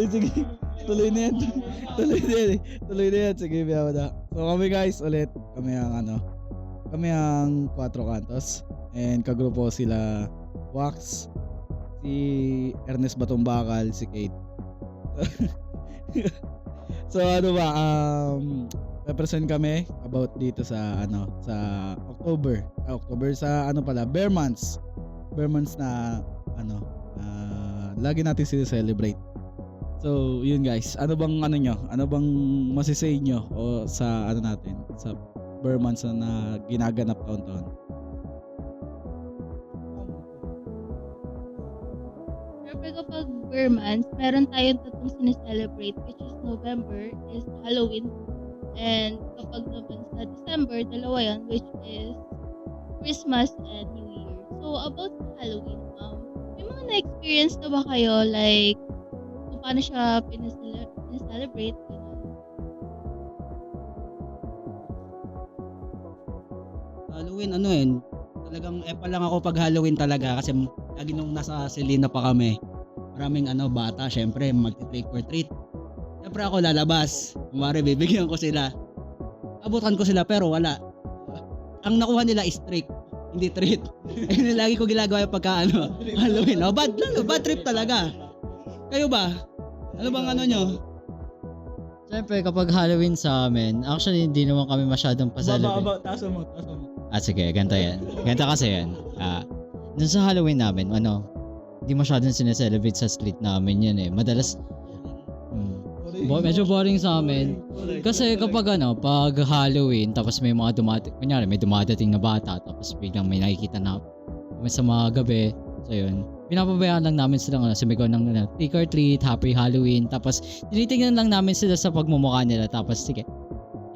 Sige, tuloy na yan. Tuloy na yan. Sige, biyaw na. So kami guys, ulit. Kami ang Cuatro Cantos. And kagrupo sila Wax, si Ernest Batumbakal, si Kate. So represent kami about dito sa sa October sa Bear Months na lagi natin celebrate. So yun guys, ano bang masisay nyo o sa sa Bear Months na ginaganap taon-taon? Siyempre kapag Bear Months, meron tayong tatlong sineselebrate, which is November is Halloween, and kapag naman sa December, dalawa yan, which is Christmas and New Year. So about Halloween, may mga na-experience na ba kayo, like kung paano siya pineselebrate? Halloween, talagang pa lang ako pag Halloween talaga kasi lagi nung nasa Selena pa kami. Maraming bata, syempre magti-trick or treat. Syempre ako lalabas. Kumare bibigyan ko sila. Abutan ko sila pero wala. Ang nakuha nila is trick, hindi treat. Ayun lagi ko ginagawa yung pagka Halloween. Bad trip talaga. Kayo ba? Ano bang nyo? Siyempre kapag Halloween sa amin, actually hindi naman kami masyadong pa-celebrate. Taas mo. Sige, ganito yan. Ganito kasi yan. Dun sa Halloween namin, hindi masyadong sineselebrate sa street namin yan eh. Madalas, medyo boring sa amin. Kasi kapag pag Halloween, tapos may mga may dumadating na bata, tapos biglang may nakikita na sa mga gabi. So yun, pinapabayaan lang namin silang sumigaw ng trick or treat, happy Halloween. Tapos tinitingnan lang namin sila sa pagmumukha nila. Tapos sige,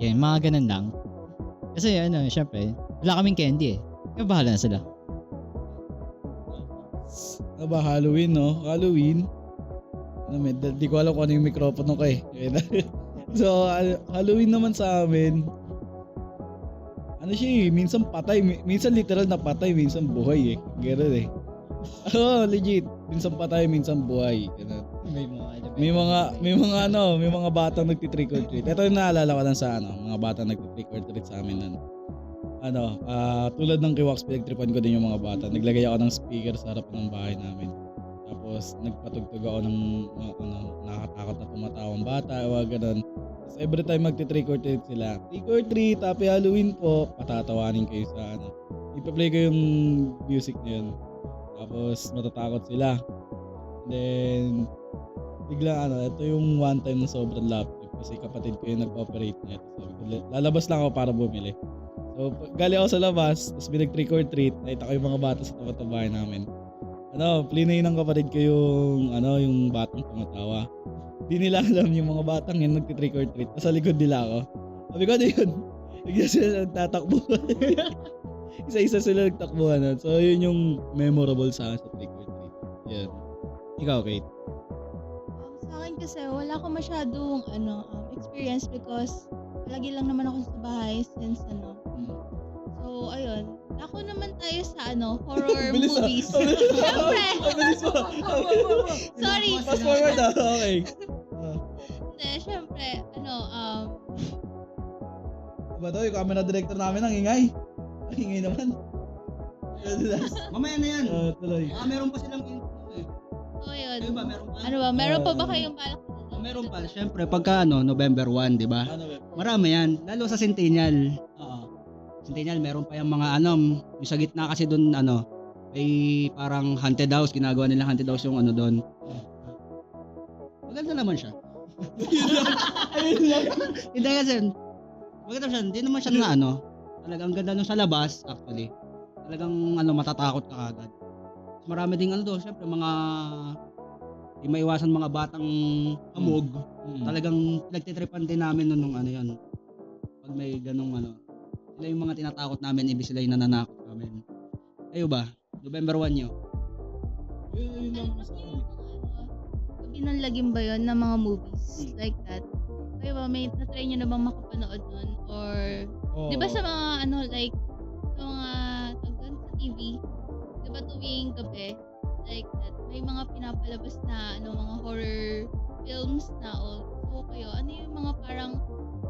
yan, mga ganun lang. Kasi syempre, wala kaming candy eh. Kaya bahala na sila. Halloween, no? Halloween. Di ko alam kung ano yung mikropono ko eh. So, Halloween naman sa amin. Siya eh, minsan patay, minsan literal na patay, minsan buhay eh. Gano'n eh. Legit. Minsan patay, minsan buhay. Ganun. May mga batang nagti-trick or treat. Ito yung naalala ko lang sa mga batang nagti-trick or treat sa amin nun. Tulad ng kay Wax, pinagtripan ko din yung mga bata. Naglagay ako ng speaker sa harap ng bahay namin. Tapos nagpatugtog ako ng nakatakot na tumatawang bata o ganun. Tapos every time magti-trick or treat sila, trick or treat, happy Halloween po, patatawanin kayo sa ipa-play ko yung music na yun. Tapos matatakot sila. Then bigla ito yung one time na sobrang laptop kasi kapatid ko yung nag-operate niya. Sabi ko, lalabas lang ako para bumili. So gali ako sa labas, tapos binag-trick or treat, nakita ko yung mga bata sa tapat ng bahay namin. Plinay ng kapatid ko yung batang tumatawa. Di nila alam yung mga batang yun nagti-trick or treat. Nasa likod nila ako. Sabi ko, ano yun? Bigla sila nagtatakbo. Isa-isa sila nagtakbuhan. So yun yung memorable sa trick or treat. Yan. Ikaw, Kate? Sa akin kasi wala akong masyadong experience because palagi lang naman ako sa bahay since So ayun, ako naman tayo sa horror movies. Siyempre. Sorry. Fast forward okay. Hindi, siyempre, Diba to, yung camera director namin ang ingay. Ang ingay naman. Mamaya na yan. Tuloy. Meron pa silang So ayun. Kayo ba, meron pa? Meron pa ba kayong balak? Meron pa. Siyempre, pagka November 1, di ba? Marami yan. Lalo sa Centennial. Centennial, meron pa yung mga yung sa gitna kasi doon may parang haunted house, ginagawa nila haunted house yung doon. Maganda naman siya. Ayun lang. Hindi kasi maganda siya, hindi naman siya na talagang ganda nung sa labas actually. Talagang matatakot ka agad. Marami ding doon, syempre mga di maiwasan mga batang amog. Talagang nagtitripan din namin nung yan. Pag may ganong sila yung mga tinatakot namin, ibig sila yung nananakot namin. Kayo ba? November 1 nyo? Yun lang sa akin. Gabi ng Lagim ba yun ng mga movies like that? Kayo ba, may na-try nyo na bang makapanood nun? Or, di ba sa mga like, sa mga tagdan sa TV, di ba tuwing gabi, like that, may mga pinapalabas na mga horror films na old. So kayo, ano yung mga parang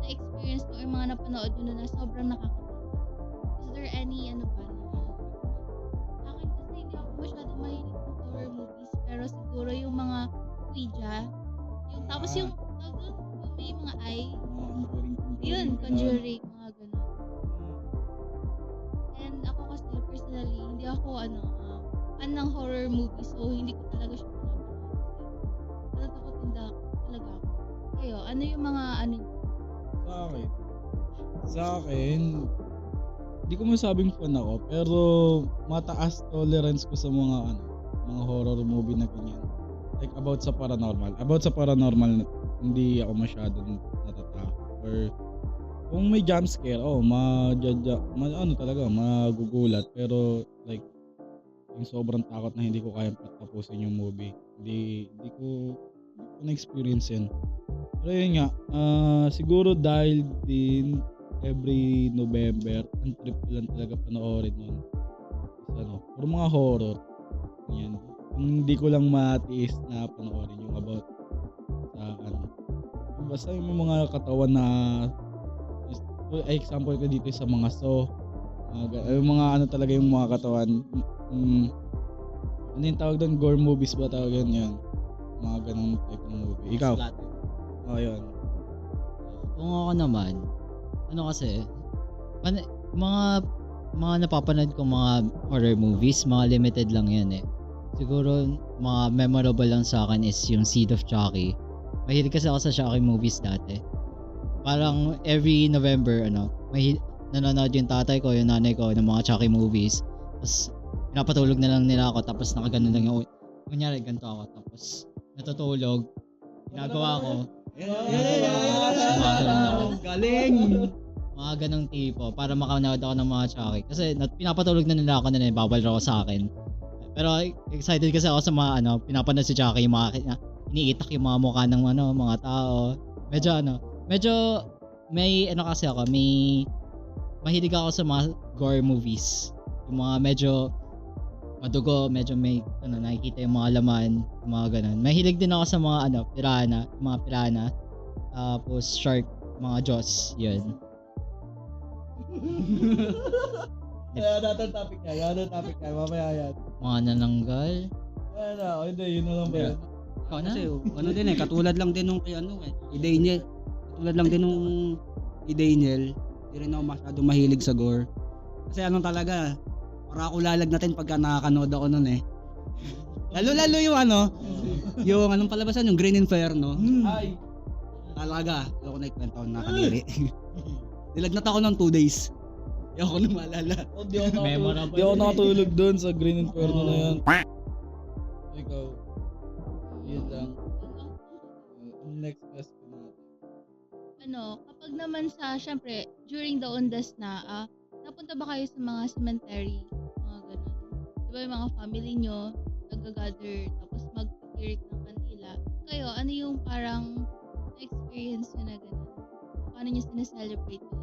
na-experience nyo or mga napanood nyo na sobrang nakakatakot? Is there any ano ba na? Sa akin kasi hindi ako masyadong mahilig sa horror movies, pero siguro yung mga Ouija, yung tapos yung tawag doon, yung may mga eye, yun, Conjuring, mga ganun. And ako kasi personally, hindi ako fan ng horror movies, so hindi ko talaga siya pinapanood. Natatakot talaga ako. Kayo, ano yung mga ano nyo? Sa akin, hindi ko masabing fan ako, pero mataas tolerance ko sa mga horror movie na ganyan. Like about sa paranormal. Hindi ako masyadong natatakot. Or kung may jump scare, magugulat. Pero like, yung sobrang takot na hindi ko kayang patapusin yung movie. Hindi ko na-experience yan. Pero yun nga, siguro dahil din every November, ang trip ko lang talaga panoorin nun. Puro mga horror. Yan. Hindi ko lang matiis na panoorin yung about sa basta yung mga katawan na example ko dito sa mga yung mga talaga yung mga katawan. Ano yung tawag doon? Gore movies ba tawag yan? Mga ganong type ng movie. Ikaw? Yun. Kung ako naman, kasi, mga napapanood ko mga horror movies, mga limited lang yan eh. Siguro, mga memorable lang sa akin is yung Seed of Chucky. Mahilig kasi ako sa Chucky movies dati. Parang every November, nanonood yung tatay ko, yung nanay ko ng mga Chucky movies. Tapos, pinapatulog na lang nila ako, tapos nakaganon lang yung, kunyari, ganito ako, tapos natutulog, ginagawa ko, Galing! mga ganong tipo para makanood ako ng mga Chucky. Kasi pinapatulog na nila ako na bawal raw sa akin. Pero excited kasi ako sa mga pinapanood si Chucky, yung mga iniitak yung mga mukha ng mga tao. Medyo may kasi ako, may mahilig ako sa mga gore movies. Yung mga medyo madugo, medyo may nakikita yung mga laman, yung mga ganun. Mahilig din ako sa mga piranha, tapos shark, mga jaws, yun. Another topic na, mamaya yan. Mga nananggal. Hindi, yun na lang ba yan? Ikaw na? Kasi din katulad lang din nung kay kay Daniel. Katulad lang din nung kay Daniel. Hindi rin ako masyadong mahilig sa gore. Kasi talaga, para ako lalagnatin pagka nakakanood ako nun eh. Lalo yung yung anong palabasan, yung Green Inferno. Ay! Talaga, ako naikwento ako nakadiri. Nilagnat ako ng 2 days. Hindi ako na maalala. Di ako nakatulog doon sa Green Inferno na yan. Ikaw. Yun lang. Next question natin. Kapag naman syempre, during the Undas na, napunta ba kayo sa mga cemetery? Mga ganun. Diba yung mga family nyo, nag-gather, tapos mag-tirik ng kandila. Kayo, ano yung parang experience nyo na ganun? Paano nyo sineselebrate yun?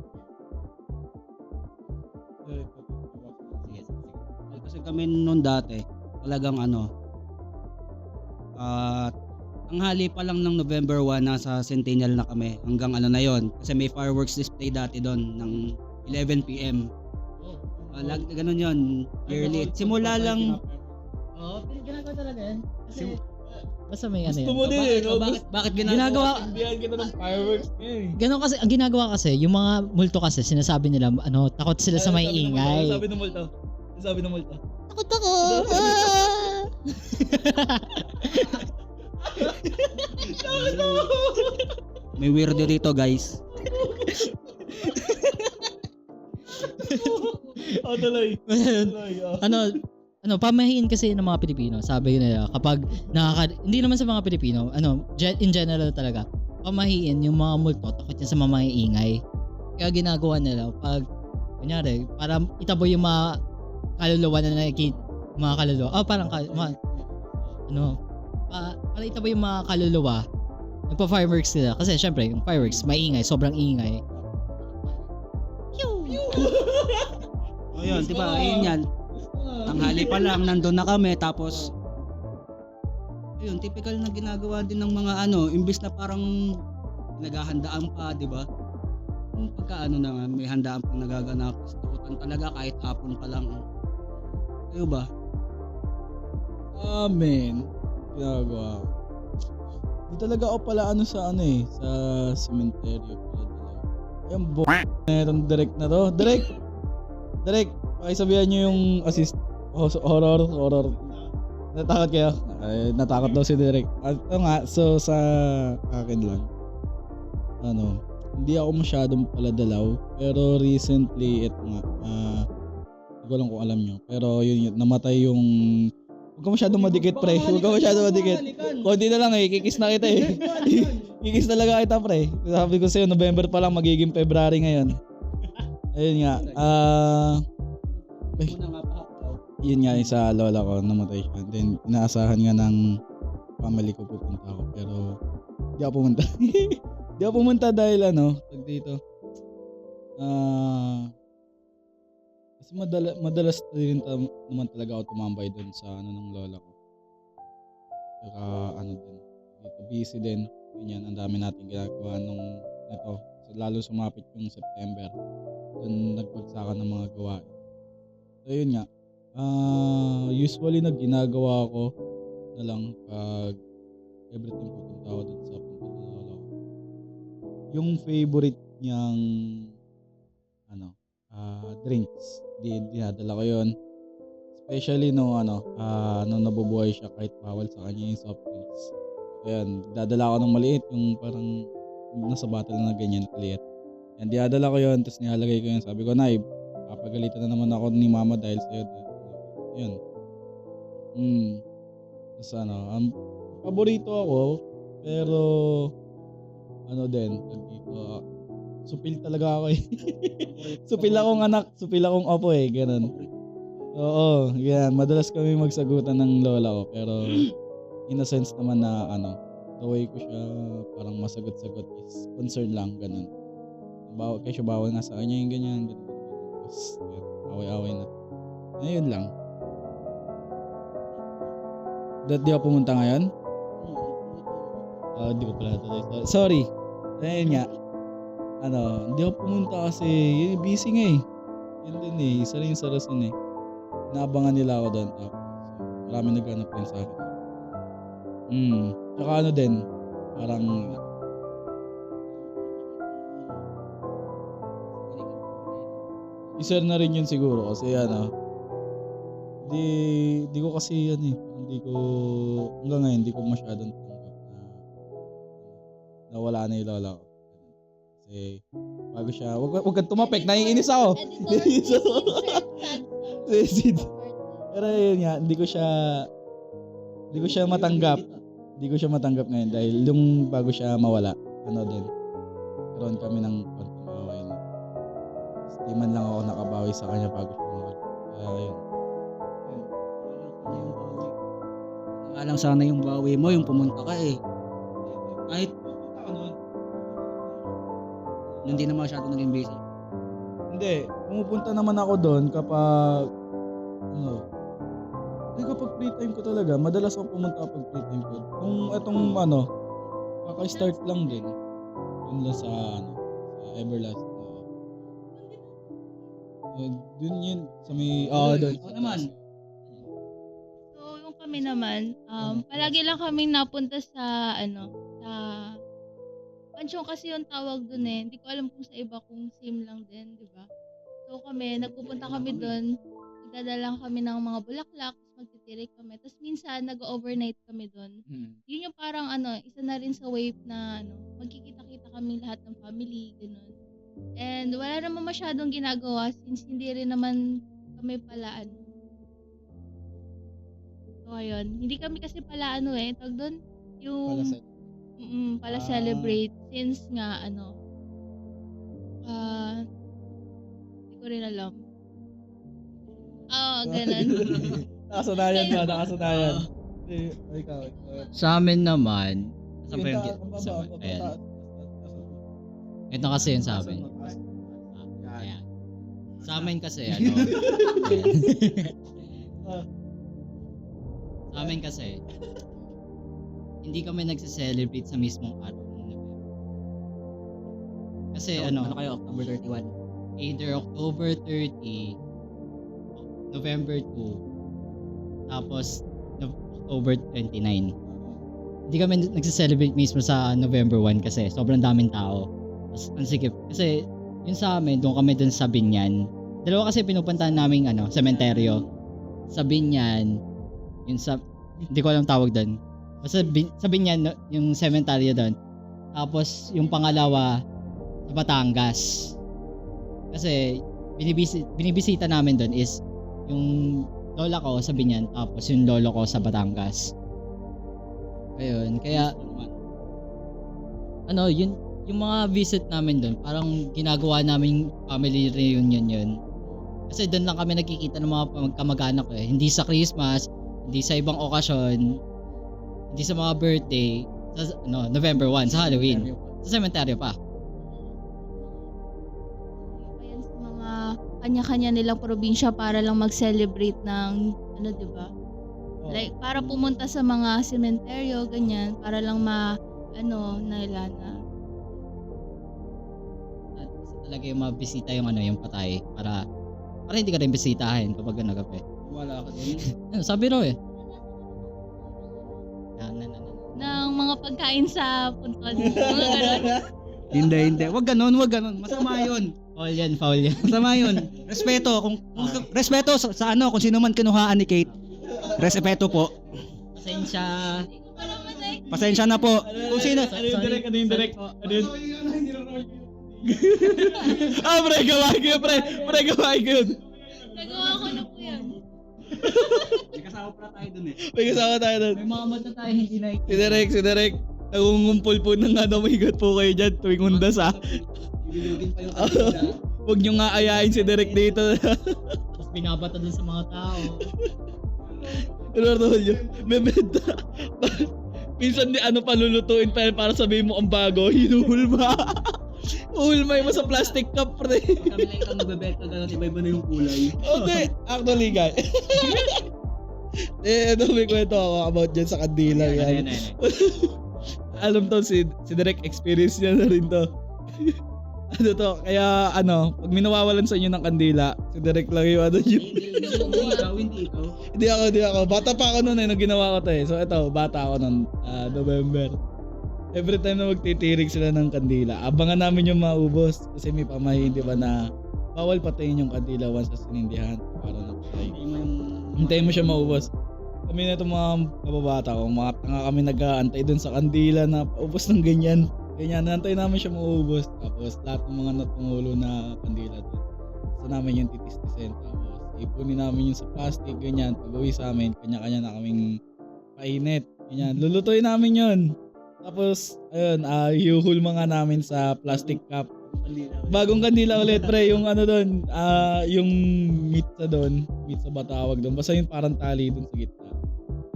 Sige. Kasi kami noon dati, talagang tanghali pa lang ng November 1, nasa Centennial na kami hanggang na yon. Kasi may fireworks display dati doon ng 11 PM. Ganun yun, yearly. Simula lang. Ginagawa talaga yan. Basta may Gusto mo din eh, no? Bakit Ginagawa. Sindihan kita ng fireworks eh. Ganon kasi, ang ginagawa kasi, yung mga multo kasi, sinasabi nila, takot sila sa may ingay. Sabi ng multo. Takot ako! May weirdo dito, guys. Tuloy. Pamahiin kasi ng mga Pilipino, sabi nila, kapag hindi naman sa mga Pilipino, in general talaga, pamahiin yung mga multo, takot yan sa mga ingay. Kaya ginagawa nila, pag, kunyari, para itaboy yung mga kaluluwa na nakikita, mga kaluluwa, para itaboy yung mga kaluluwa, nagpa-fireworks sila. Kasi syempre, yung fireworks, maingay, sobrang ingay. O yun, diba, ayun yan. Tanghali pa lang, nandun na kami, tapos Ayun, typical na ginagawa din ng mga imbes na parang naghahandaan pa, di ba? Kung pagka na may handaan pang nagaganap, tukutan talaga kahit hapon pa lang. Kayo ba? Amen. Ginagawa ko. Di talaga ako pala sa cemetery pala dalaw. Ayun, na itong direct na to. Direct, pakisabihan nyo yung assist. Horror. Natakot kayo? Ay, natakot daw si Direk. Ito nga, so sa akin lang. Hindi ako masyadong paladalaw. Pero recently, ito nga. Hindi ko lang kung alam nyo. Pero yun, namatay yung... Huwag ka masyadong madikit, pre. Huwag ka masyadong madikit. Konti na lang kikis na kita Kikis talaga kita, pre. Sabi ko sa'yo, November pa lang, magiging February ngayon. Ayun nga. Yun nga, sa lola ko, namatay siya. Then, inaasahan nga ng family ko pupunta ako. Pero, di ako pumunta. Di ako pumunta dahil tag dito. Kasi madalas din naman talaga ako tumambay dun sa ng lola ko. Saka, din. Dito, busy din. Ganyan, ang dami natin ginagawa nung ito. Lalo sumapit yung September. Dun nagpagsakan ng mga gawain. So, yun nga. Usually ginagawa ko na lang pag everything pupunta ako dun sa punta ng lola ko. Yung favorite niyang drinks, dinadala ko yun. Especially nung nabubuhay siya kahit bawal sa kanya yung soft drinks. Ayan, dadala ko ng maliit, yung parang nasa bottle na ganyan kaliit. Yan, dinadala ko yun, tapos nilalagay ko yun. Sabi ko, Nay, papagalitan na naman ako ni mama dahil sa'yo. Yun. Tapos paborito ako, pero din, supil talaga ako supil akong anak, supil akong opo ganun. Oo, yan. Madalas kami magsagutan ng lola ko, pero in a sense naman na the way ko siya parang masagot-sagot is concern lang, ganun. Bawal nga sa kanya yung ganyan. Tapos, away-away na. Ayun lang. Di ako pumunta ngayon? Di ko pala ito. Sorry. Ayun nga. Hindi ako pumunta kasi busy nga Yun din isa rin sa rason Naabangan nila ako doon. Tapos, marami naghanap din sa akin. Tsaka din. Parang... Isa na rin yun siguro kasi Di ko kasi hanggang ngayon hindi ko masyadong tanggap na wala na yung lola ko. Kasi bago siya, wag kang tumapik, naiinis ako. Pero yun nga, hindi ko siya matanggap. Hindi ko siya matanggap ngayon dahil yung bago siya mawala, din. Karoon kami ng konting away na. Di man lang ako nakabawi sa kanya bago siya mawala. Yun. Alang sana yung bawi mo, yung pumunta ka Kahit hindi na masyado naging busy. Hindi, pumupunta naman ako doon kapag kapag free time ko talaga, madalas ako pumunta kapag free time ko. Kung etong kaka-start lang din. Doon lang sa Everlast. Doon yun sa may doon. Naman. Kami naman, palagi lang kaming napunta sa sa pansyon kasi yung tawag dun Hindi ko alam kung sa iba kung same lang din, di ba? So nagpupunta kami dun, magdadala kami ng mga bulaklak, magtitirik kami. Tapos minsan nag-overnight kami dun. Yun yung parang isa na rin sa wave na magkikita-kita kami lahat ng family, ganun. And wala naman masyadong ginagawa since hindi rin naman kami pala So, ayun. Hindi kami kasi pala tawag doon, yung pala celebrate since nga hindi ko rin alam. Ganun. Nakasanayan. Ikaw. Sa amin naman, ayan. Ito kasi yun sa amin. Ayan. Sa amin kasi, ayan. Sa amin kasi, hindi kami nagse-celebrate sa mismong araw ng November. Kasi Ano kayo, October 31? either October 30, November 2, tapos October 29. Hindi kami nagse-celebrate mismo sa November 1 kasi sobrang daming tao. Tapos ang sikip. Kasi yun sa amin, doon kami dun sa Binyan. Dalawa kasi pinupuntahan naming sementeryo. Sa Binyan, yun sa, hindi ko alam tawag doon. Basta sa Binyan, yung sementeryo doon. Tapos yung pangalawa, sa Batangas. Kasi binibisita namin doon is yung lola ko sa Binyan, tapos yung lolo ko sa Batangas. Ayun, kaya yun, yung mga visit namin doon, parang ginagawa naming family reunion yun. Kasi doon lang kami nakikita ng mga kamag-anak ko eh. Hindi sa Christmas, hindi sa ibang okasyon, hindi sa mga birthday, sa November 1, sa Halloween. Sa cemetery pa. Pa yan sa mga kanya-kanya nilang probinsya para lang mag-celebrate ng di ba? Like para pumunta sa mga sementeryo ganyan para lang nila na At kasi talaga yung mabisita yung patay para hindi ka rin bisitahin kapag nagabi. Wala ka din. Sabi raw eh. ng mga pagkain sa punton. Mga ganon. Hindi. Wag ganon. Masama yun. Foul yan. Masama yun. Respeto. Respeto sa kung sino man kinuhaan ni Kate. Respeto po. Pasensya na po. Kung sino. Ano yung direct? Ano yun? Pre, gawain ko yun. Nagawa ko na po yan. May kasama pala tayo dun eh. May kasama tayo doon. May mga mata tayo hindi na Si Derek. Nangungumpul po ng mahigat po kayo dyan tuwing undas Bibilugin pa yung kanila. Huwag nyo nga ayain si Derek dito. Tapos binabata dun sa mga tao. Ano yun? May benta. Minsan palulutuin pa yan para sabihin mo ang bago. Hinuhulma. Uhulmay mo sa plastic cup, pre. Kami lang ikaw magbebenta gano'n, iba-iba na yung kulay. Okay, actually guys. May kwento ako about dyan sa kandila. Yan. Alam to, si Derek experience niya na rin to. Kaya pag minawawalan sa inyo ng kandila, si Derek lang yung Hindi ikaw. Hindi ako. Bata pa ako noon nung ginawa ko to eh. So ito, bata ako noon, November. Every time na magtitirig sila ng kandila, abangan namin yung maubos. Kasi may pamahiin, di ba, na bawal patayin yung kandila once sa sinindihan. Para napatay. Hintayin mo siya maubos. Kami na itong mga kababata ko, mga tanga kami nag-aantay dun sa kandila na paubos ng ganyan. Nantay namin siya maubos. Tapos lahat ng mga natungulo na kandila dun. Gusto namin yung titis-tisin. Tapos ipunin namin yung sa plastic, ganyan. Pag-uwi sa amin, kanya-kanya na kaming painit. Ganyan. Lulutuin namin yun. Tapos, ayun, hiuhulma nga namin sa plastic cup. Bagong kandila ulit, pre, yung doon, yung meat sa batawag doon. Basta yung parang tali doon sa gitna.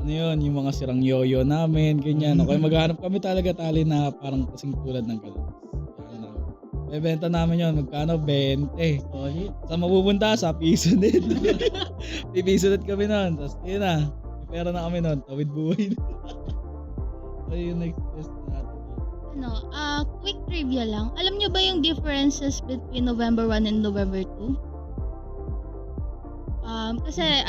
Yung mga sirang yoyo namin, ganyan. Okay, maghanap kami talaga tali na parang kasing tulad ng gano'n. Bebenta namin yun, magkano? 20. Sa mapupunta, sa piso din. Pipiso din kami noon. Tapos, yun na. May pera na kami noon. Tawid buhay na. Yung next test natin. Quick trivia lang. Alam nyo ba yung differences between November 1 and November 2? Kasi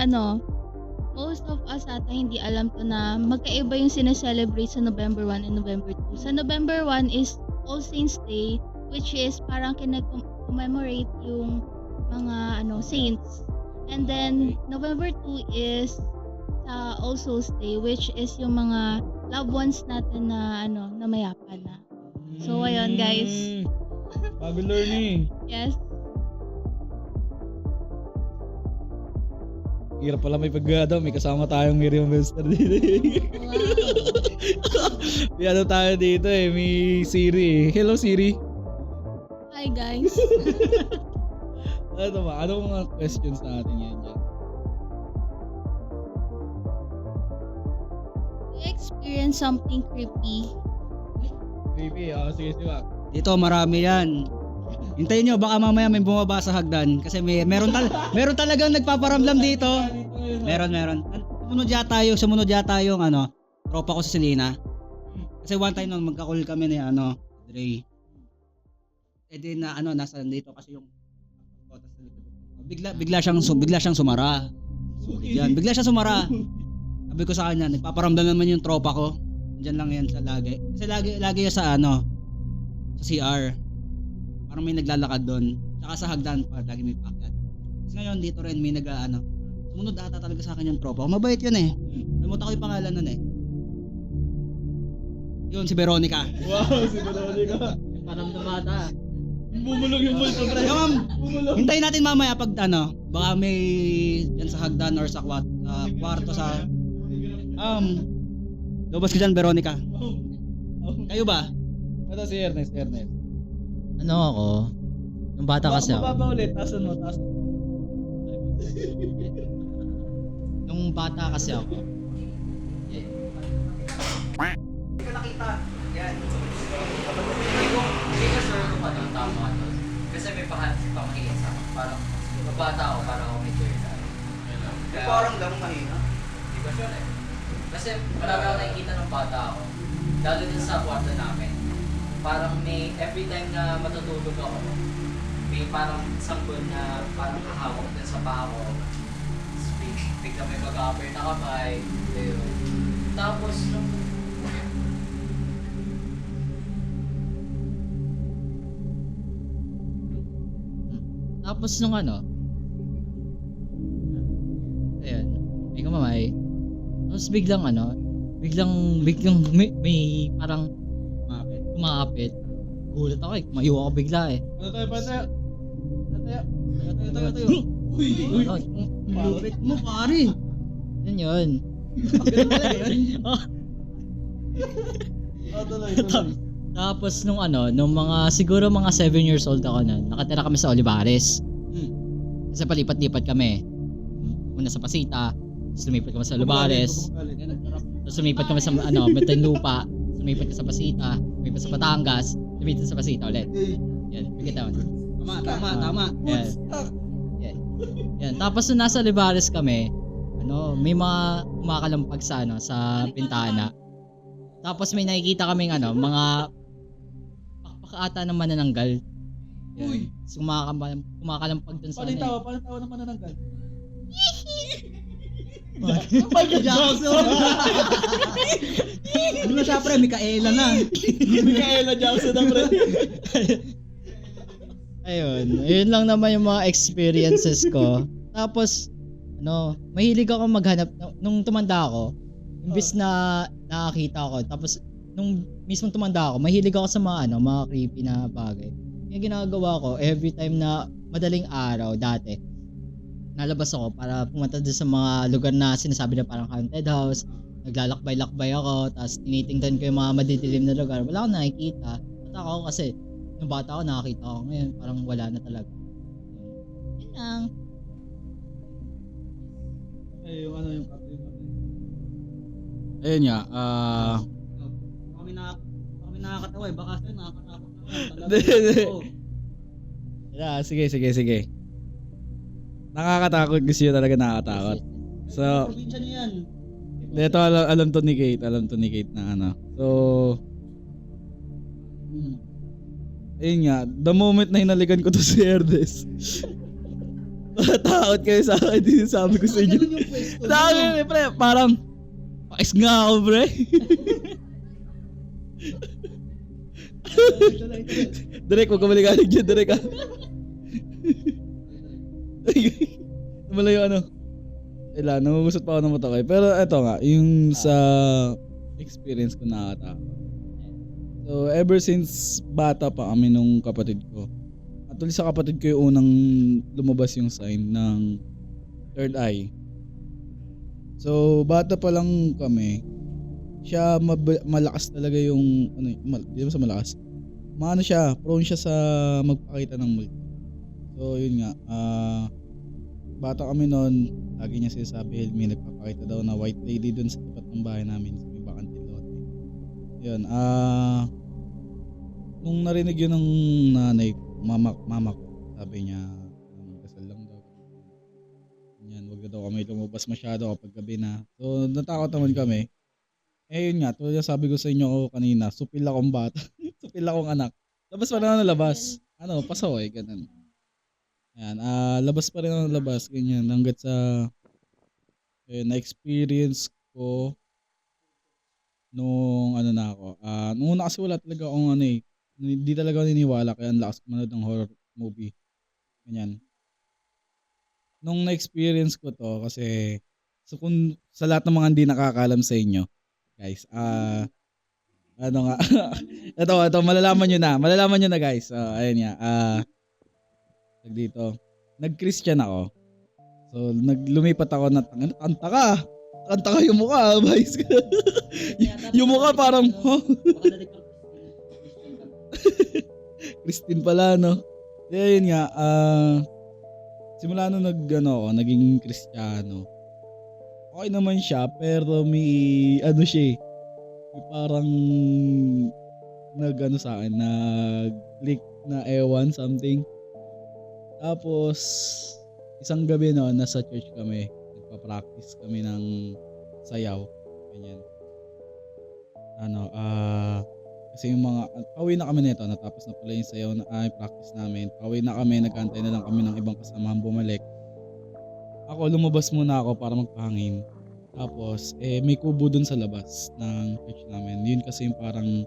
most of us ata hindi alam to na magkaiba yung sineselebrate sa November 1 and November 2. Sa November 1 is All Saints Day, which is parang commemorate yung mga saints. And then November 2 is sa All Souls Day, which is yung mga loved ones natin na mayapa na. So ayun guys. Bago learning. Yes. Hirap pala may may kasama tayong Miriam Webster dito. Wow. May tayo dito eh, may Siri. Hello Siri. Hi guys. Anong mga questions natin ngayon dyan? Do you experience something creepy? Creepy, sige. Dito marami yan. Hintayin nyo, baka mamaya may bumaba sa hagdan. Kasi meron talagang nagpaparamdam dito. Meron. Sumunod yata yung tropa ko sa Selena. Kasi one time nung magka-call kami ni Dre. Eh di na nasa dito kasi yung bigla siyang sumara. Bigla siyang sumara. Sabi ko sa kanya, nagpaparamdam naman yung tropa ko. Diyan lang yan sa lagi. Kasi lagi yan sa sa CR. Parang may naglalakad doon. Tsaka sa hagdan pa, lagi may pakyat. Kasi ngayon dito rin may sumunod ata talaga sa akin yung tropa ko. Mabait yun eh. Namuta ko yung pangalan nun eh. Yun, si Veronica. Wow, si Veronica. Parang bata. Bumulong yung multo, pre. Ma'am, hintayin natin mamaya pag baka may dyan sa hagdan or sa kwarto sa lubos ka dyan, Veronica. Kayo ba? Ito si Ernest. Ano ako? Nung bata kasi ako. Mababa ulit, taas mo. Nung bata kasi ako. Hindi ko nakita. Yan. Hindi ko sure kung ano ang tama ito. Kasi may pamahiin sa akin. Parang mabata ako, parang ako may journal. Parang lang mahina. Hindi ko sure eh. Kasi marami ako nakikita ng bata ako. Lalo din sa kwarto namin. Parang may every time na matutulog ako, may parang sanggol na parang hahawak din sa paa ko. Bigla may mag-upper na kamay. Ayun. Tapos nung Tapos nung ayun, may kumamay. Tapos biglang may parang kumapit. Gulat ako eh, kumayo ako bigla eh. Ano tayo, patayo? Tayo. Uy! Lupit mo, pare! Yun yun. Ganun talaga yun. Tuloy. Tapos nung siguro mga 7 years old ako nun, nakatira kami sa Olivares. Kasi palipat-lipat kami. Una sa Pasita, tapos lumipat kami sa Olivares, tapos lumipat kami sa Muntinlupa, lumipat kami sa Pasita, lumipat sa Batangas, lumipat sa Pasita ulit. Yan, bigyan Tama. Yan. Tapos nung nasa Olivares kami, may mga kumakalampag sa bintana. Tapos may nakikita kaming mga pakpaka ata ng manananggal. Uy! So, kumakalampag dun sa Paano tawa naman nananggal? Michael Jackson! Ano na siya, pre? Micaela na. Micaela Jackson na, pre. Ayun lang naman yung mga experiences ko. Tapos, mahilig ako maghanap. Nung tumanda ako, imbis na nakakita ko, tapos nung mismong tumanda ako, mahilig ako sa mga creepy na bagay. Yung ginagawa ko, every time na madaling araw, dati, nalabas ako para pumunta doon sa mga lugar na sinasabi na parang haunted house. Naglalakbay-lakbay ako, tapos tinitingnan ko yung mga madidilim na lugar. Wala akong nakikita. Nataka ako kasi, nung bata ako nakakita ako. Ngayon, parang wala na talaga. Yun lang. Yung ayun nga, Kami nakakatawa eh. Baka sa'yo nakakatakot na. Sige. Nakakatakot, gusto nyo talaga nakakatakot. So, Probinsya niyo yan. ito alam to ni Kate na So, ayun nga, the moment na hinalikan ko to si Ernest, natatakot kayo sa akin, din sabi ko sa inyo. Ganun yung pwesto. Sabi ko, pre, parang, pakis nga ako, pre. Direk, huwag ka maligalig dyan, Direk, ha. Malayo nangungusot pa ako ng mata kayo. Pero eto nga, yung sa experience ko nakakatakot. So, ever since bata pa kami nung kapatid ko. Actually sa kapatid ko yung unang lumabas yung sign ng third eye. So, bata pa lang kami. Siya malakas talaga yung hindi naman sa malakas. Siya, prone siya sa magpakita ng multo. So, yun nga, bata kami noon, lagi niya sinasabi, may nagpapakita daw na white lady dun sa tapat ng bahay namin sa may bakanteng lote. Yun, nung narinig yun ng nanay ko, mama ko, sabi niya, magdasal lang daw. Yan, wag na daw kami lumabas masyado kapag gabi na. So, natakot naman kami. Yun nga, tulad ng sabi ko sa inyo kanina, supil akong bata. Supil akong anak. Labas pa rin ako ng labas. Pasaway, ganun. Ayan, labas pa rin ako ng labas, ganyan. Hanggat sa na-experience ko nung na ako. Nung una kasi wala talaga akong hindi talaga ako niniwala kaya ang lakas manood ng horror movie. Ganyan. Nung na-experience ko to kasi kung sa lahat ng mga hindi nakakaalam sa inyo, guys, ano nga, ito, malalaman nyo na guys. Ayun nga, dito, nag-Christian ako. So, lumipat ako na, kanta ka yung mukha, guys. Yung mukha parang, Christine pala, no? Kaya yun nga, simula nung naging Kristiyano, okay naman siya, pero may parang sa akin, nag-click na ewan, something. Tapos, isang gabi nasa church kami, nagpa-practice kami ng sayaw, ganyan. Kasi yung pauwi na kami nito, natapos na pala yung sayaw na practice namin. Pauwi na kami, nagkantay na lang kami ng ibang kasamahan bumalik. Ako, lumabas muna ako para magpahangin. Tapos, may kubo dun sa labas ng church namin. Yun kasi yung parang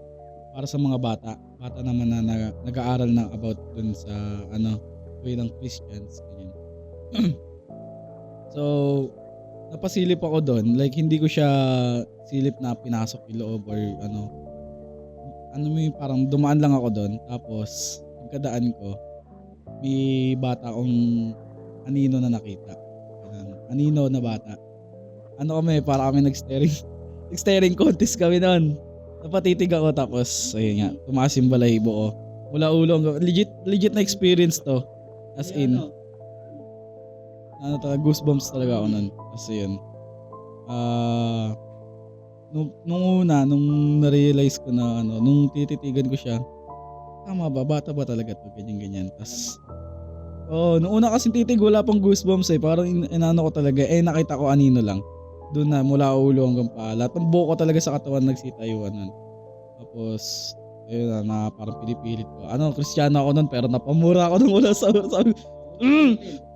para sa mga bata. Bata naman na nag-aaral na about dun sa way ng Christians. Ganyan. So, napasilip ako dun. Like, hindi ko siya silip na pinasok yung loob or parang dumaan lang ako doon. Tapos, pagkadaan ko, may bata akong anino na nakita. Anino na bata. Para kami nag-staring contest kami noon. Napatitig ako tapos, ayun nga, tumaas yung balahibo ko. Mula ulo, legit na experience to. As in, goosebumps talaga ako nun. Kasi yun. Nung na-realize ko na nung tititigan ko siya, tama ba? Bata ba talaga to? Ganyan. Tas, nung una kasi titig, wala pang goosebumps Parang ko talaga. Nakita ko anino lang. Doon na, mula ulo hanggang paa. Lahat ng buhok ko talaga sa katawan nagsitayuan nun. Tapos, ayun na parang pinipilit ko. Kristiyano ako nun, pero napamura ako nung wala sa oras.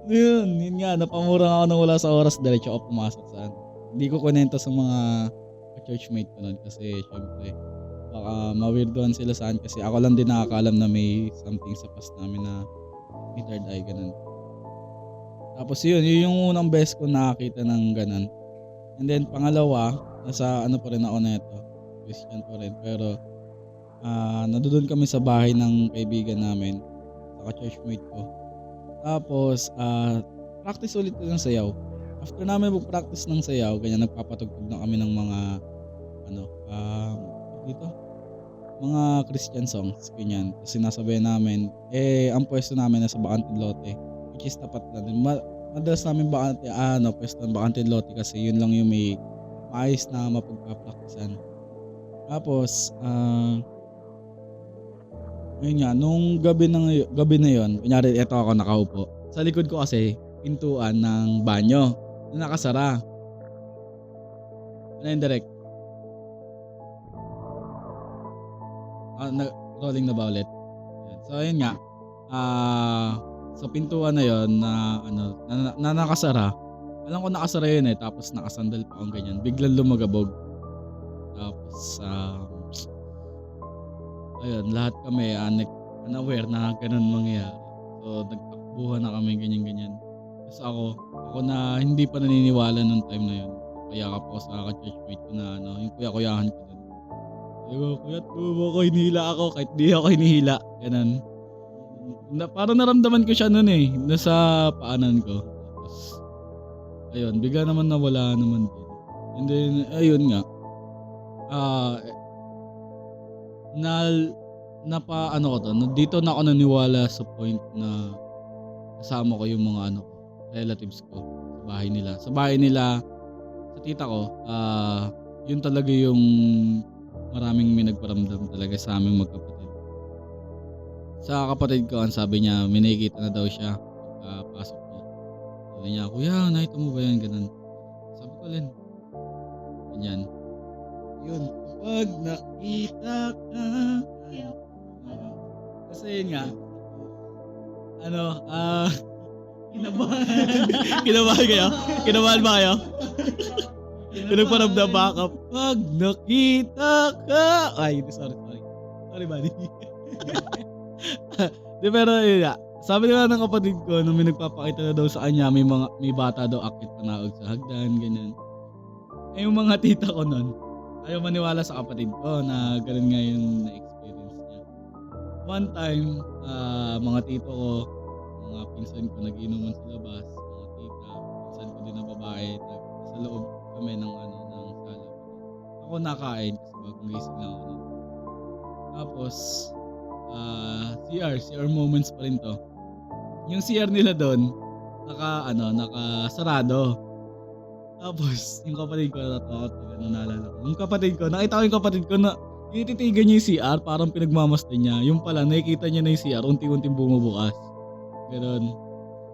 Yun nga, napamura ako nung wala sa oras. Diretso ako pumasok saan. Hindi ko kunento sa mga churchmate ko nun kasi syempre baka ma-weirdoan sila saan kasi ako lang din nakakaalam na may something sa past namin na may third eye, ganun. Tapos yun yung unang beses ko nakakita ng ganun. And then pangalawa, nasa pa rin ako na ito, Christian pa rin, pero nandoon kami sa bahay ng kaibigan namin, saka churchmate ko. Tapos practice ulit ng sayaw. After namin mag-practice ng sayaw, ganyan nagpapatugtog na kami ng mga mga Christian songs, ganyan. Kasi sinasabayan namin, ang pwesto namin nasa Bacantin Lote, which is tapat lang. Madalas namin pwesto ng Bacantin Lote kasi yun lang yung may maayos na mapagpa-practicean. Tapos, yun nga, nung gabi na yun, kunyari, eto ako nakaupo. Sa likod ko kasi, pintuan ng banyo na nakasara. Direct. Rolling na ba ulit? So ayun nga. Sa pintuan na yon na nakasara. Alam ko nakasara yun tapos nakasandal pa akong ganyan. Biglang lumagabog. Tapos ayun, lahat kami unaware na ganun mangyayari. So nagtakbuhan na kami ganyan. Tapos ako na hindi pa naniniwala nung time na yun. Kaya ako sa ka-churchmate ko na yung kuya-kuyahan ko dun. Kuya, tubo ko, hinihila ako kahit di ako hinihila. Ganun. Parang naramdaman ko siya nun nasa paanan ko. Tapos, ayun, bigla naman nawala naman din. And then, ayun nga. Dito na ako naniwala sa point na kasama ko yung mga relatives ko sa bahay nila. Sa bahay nila, sa tita ko, yun talaga yung maraming may nagparamdam talaga sa aming magkapatid. Sa kapatid ko, ang sabi niya, may nakikita na daw siya pagpasok niya. Sabi niya, kuya, nakita mo ba yan? Ganun. Sabi ko, Len. Ganyan. Yun. Kapag nakita ka. Kasi yun nga. Kinabahan. Kinabahan kayo? Kinabahan ba kayo? Pinagparamdam ba kapag nakita ka? Ay, sorry. Sorry, buddy. Di, pero yun nga. Sabi nila ng kapatid ko nung may nagpapakita na daw sa kanya, may bata daw akit panaog sa hagdan, ganyan. Eh, yung mga tita ko nun, ayaw maniwala sa kapatid ko na ganun nga yung na-experience niya. One time, mga tito ko, mga pinsan ko nag-inuman sa labas, mga tita, pinsan ko din na babae, sa loob kami ng sala. Ako nakain kasi bagong gising lang ako. Tapos, CR moments pa rin to. Yung CR nila doon, nakasarado. Tapos, yung kapatid ko, naalala ko. Yung kapatid ko, nakita ko yung kapatid ko na tinititigan niya yung CR, parang pinagmamasdan niya. Yung pala, nakikita niya na yung CR, unti-unting bumubukas. Ganon.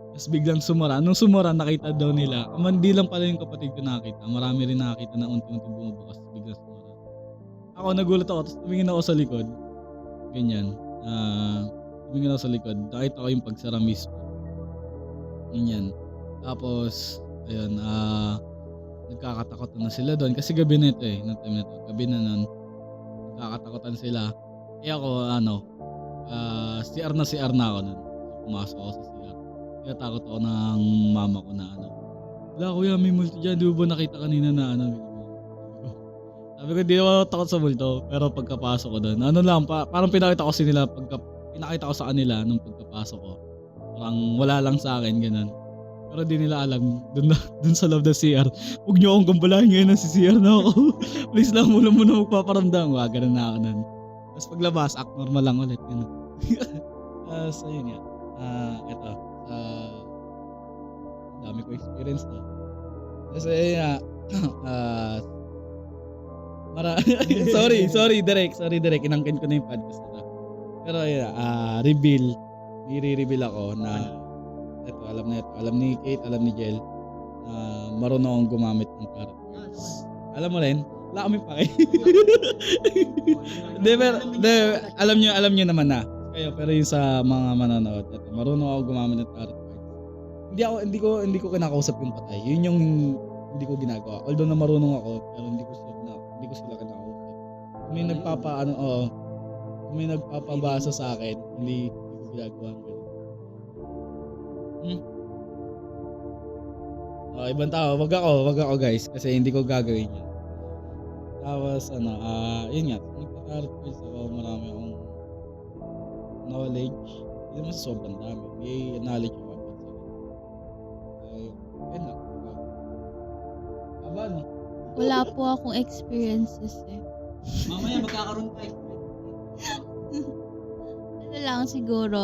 Tapos biglang sumara. Nung sumara, nakita daw nila. Hindi lang pala yung kapatid ko nakita. Marami rin nakita na unti-unting bumubukas. Biglang sumara. Ako, nagulat ako. Tapos tumingin ako sa likod. Ganyan. Tumingin ako sa likod. Nakita ko yung pagsara mismo. Ganyan. Tapos, ayun, nagkakatakotan na sila doon. Kasi gabi na ito eh. Noong time na ito. Gabi na nun. Nagkakatakotan sila. Eh ako, CR na ako nun. Pumasok ako sa CR. Kaya takot ako ng mama ko na wala kuya, may multo dyan. Di ba nakita kanina na Sabi ko, di ako takot sa multo. Pero pagkapasok ko doon, parang pinakita ko pinakita ko sa kanila nung pagkapasok ko. Parang wala lang sa akin, ganun. Pero di nila alam, dun sa loob ng CR, huwag niyo akong gambalahin ngayon na si CR na ako. Please lang, muna magpaparamdam. Ganun na ako nun. Tapos paglabas, act normal lang ulit. Ganun. So yun nga. Ito. Dami ko experience na. Kasi sorry Direk, inangkin ko na yung podcast na to. Pero reveal, i-reveal ako na ito, alam ni Kate, alam ni Jel na marunong akong gumamit ng tarot cards. Alam mo rin, wala kami pake. Alam nyo naman na kayo, pero yung sa mga manonood, ito, marunong ako gumamit ng tarot cards. Hindi ko kinakausap yung patay. Yun yung hindi ko ginagawa. Although na marunong ako, pero hindi ko sila kinakausap. May nagpapabasa sa akin, hindi ko ginagawa ang ganun. Ibang tao, wag ako guys, kasi hindi ko gagawin yun. Tapos yun nga, nagtatarot cards ako, marami akong knowledge. Hindi naman sa sobrang dami. May knowledge ako about sa yun lang. No? Wala po akong experiences eh. Mamaya magkakaroon pa Lang siguro,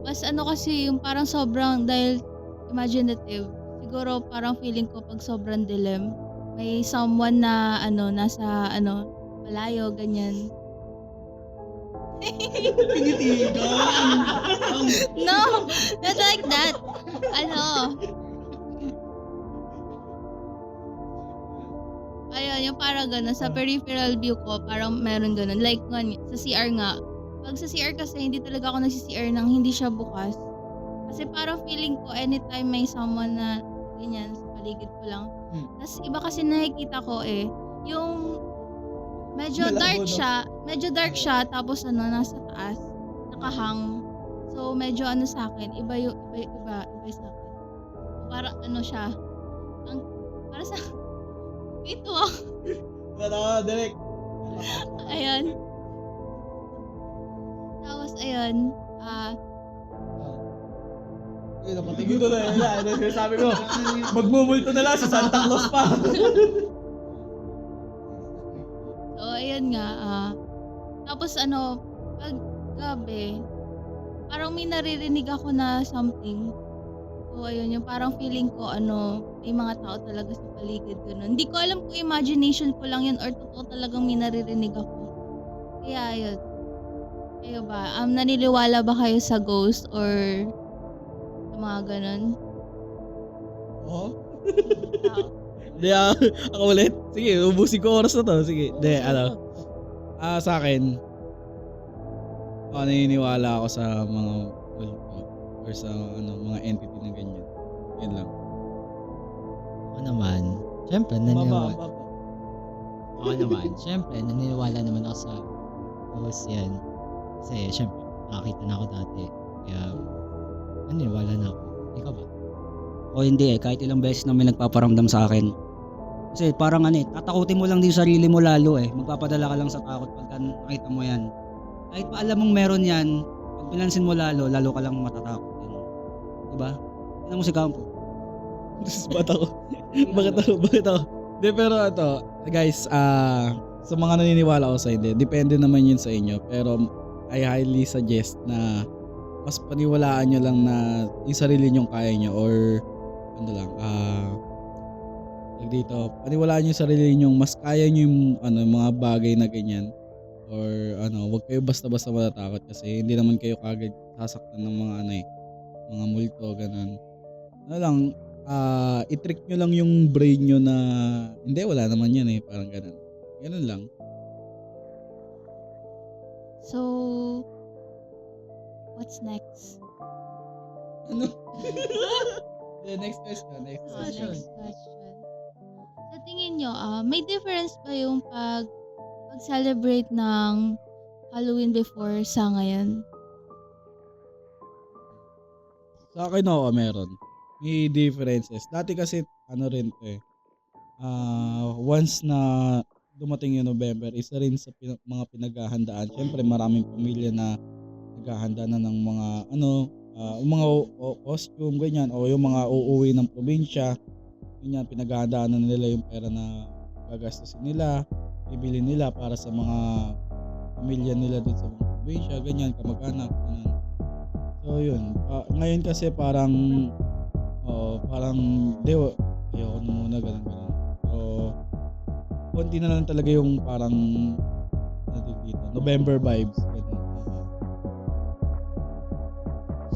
mas kasi yung parang sobrang, dahil imaginative, siguro parang feeling ko pag sobrang dilim, may someone na nasa malayo, ganyan. No, not like that. Ayun, yung parang gano'n. Sa peripheral view ko, parang meron gano'n. Like, sa CR nga. Pag sa CR kasi, hindi talaga ako nagsi-CR nang hindi siya bukas. Kasi parang feeling ko, anytime may someone na ganyan, sa paligid ko lang. Tapos iba kasi nakikita ko yung medyo dark siya, tapos nasa taas, nakahang. So, medyo sa akin, iba sa akin. Para siya, para sa ito Direk. Ayan. Tapos ayun, napatigil ko na yun. Sabi ko, magmumulto na lang sa Santa Claus pa. so ayun nga, tapos pag gabi, parang may naririnig ako na something. So ayun, yung parang feeling ko may mga tao talaga sa paligid ko nun. Hindi ko alam kung imagination ko lang yun or totoo talagang may naririnig ako. Kaya ayun. Kayo ba? Naniniwala ba kayo sa ghost or sa mga ganun? Oo. Tao? Hindi, ako ulit. Sige, ubusin ko oras na to. Sige, hindi, sa akin, naniniwala ako sa mga multo or sa mga entity na ganyan. Yan lang. Ako naman, syempre, naniniwala naman ako sa ghost yan. Kasi, syempre, nakakita na ako dati. Kaya, naniniwala na ako. Ikaw ba? O hindi kahit ilang beses na may nagpaparamdam sa akin. Kasi parang tatakutin mo lang din yung sarili mo lalo Magpapadala ka lang sa takot pagka nakita mo yan. Kahit pa alam mong meron yan, pag pinansin mo lalo ka lang matatakot din. Diba? Tignan mo si Campo. Ba't ako? Bakit ako? Hindi, pero guys, sa mga naniniwala ko sa hindi, depende naman yun sa inyo. Pero I highly suggest na mas paniwalaan nyo lang na yung sarili nyong kaya nyo or dito, paniwalaan nyo yung sarili nyong mas kaya nyo yung mga bagay na ganyan or wag kayo basta-basta matatakot kasi hindi naman kayo kagad sasaktan ng mga mga multo, ganun. I-trick nyo lang yung brain nyo na hindi, wala naman yan parang ganun lang. So, what's next? The next question. Next question. Sa tingin nyo, may difference ba yung pag-celebrate ng Halloween before sa ngayon? Sa akin meron. May differences. Dati kasi once na dumating yung November, isa rin sa mga pinaghahandaan. Siyempre maraming pamilya na naghahanda na ng mga mga costume ganyan o yung mga uuwi ng probinsya. Ganyan, pinaghahandaan na nila yung pera na gagastusin nila, bibili nila para sa mga pamilya nila doon sa mga probinsya, ganyan, kamag-anak, ganyan. So yun, ngayon kasi parang ayoko na muna ganun. So konti na lang talaga yung parang November vibes, ganun.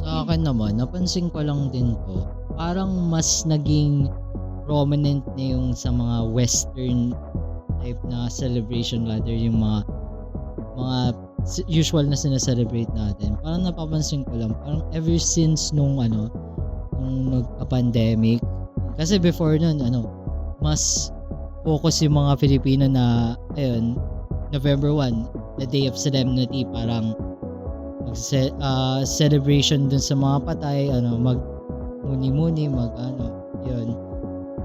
Sa akin naman, napansin ko lang din to, parang mas naging prominent na yung sa mga western type na celebration rather yung mga usual na sinaselebrate natin. Parang napapansin ko lang, parang ever since nung nagka-pandemic, kasi before nun, mas focus yung mga Pilipino na, November 1, the day of solemnity, parang celebration dun sa mga patay, mag-muni-muni, yun.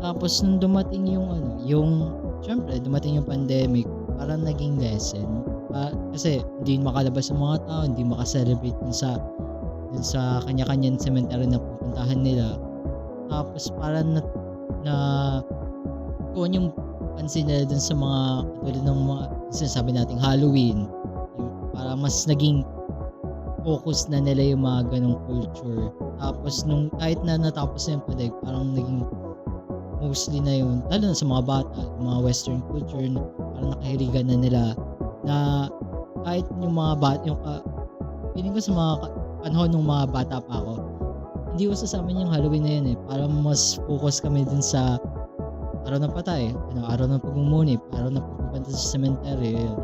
Tapos nung dumating syempre dumating yung pandemic, parang naging lesson. Kasi hindi makalabas yung mga tao, hindi maka-celebrate dun sa kanya-kanyang cemetery na pupuntahan nila. Tapos parang kung yung pansin nila dun sa mga katulad ng mga sinasabi nating Halloween, para mas naging focus na nila yung mga ganong culture. Tapos nung kahit na natapos na yung pandemic, parang naging mostly na yun, lalo na sa mga bata, yung mga western culture, parang nakahiligan na nila na kahit yung mga bata, feeling ko sa mga panahon ng mga bata pa ako, hindi uso sa amin yung Halloween na yun parang mas focus kami dun sa araw ng patay, araw ng pagmumuni, araw ng pagpupunta sa cemetery, yun.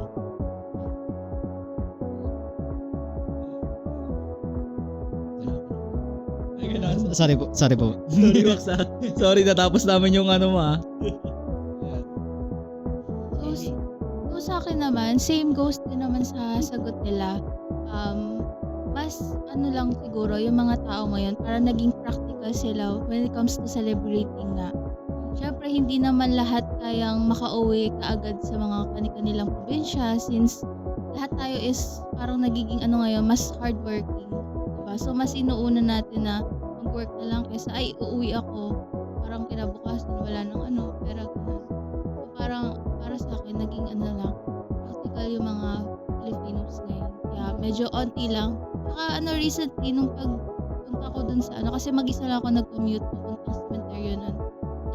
Sorry po. Sorry, Max. Sorry, natapos namin yung So sa akin naman, same goes din naman sa sagot nila. Mas lang siguro yung mga tao ngayon, para naging practical sila when it comes to celebrating nga. Syempre, hindi naman lahat kayang makauwi kaagad sa mga kanilang probinsya since lahat tayo is parang nagiging ngayon, mas hardworking. Diba? So mas inuuna natin na mag-work na lang kaysa uuwi ako, parang kinabukasan wala nang pera, ganun. So parang para sa akin naging lang practical yung mga Filipinos ngayon, kaya medyo onti lang. Saka recently nung pagpunta ko dun sa kasi mag-isa lang ako nag-commute papuntang cemetery nun,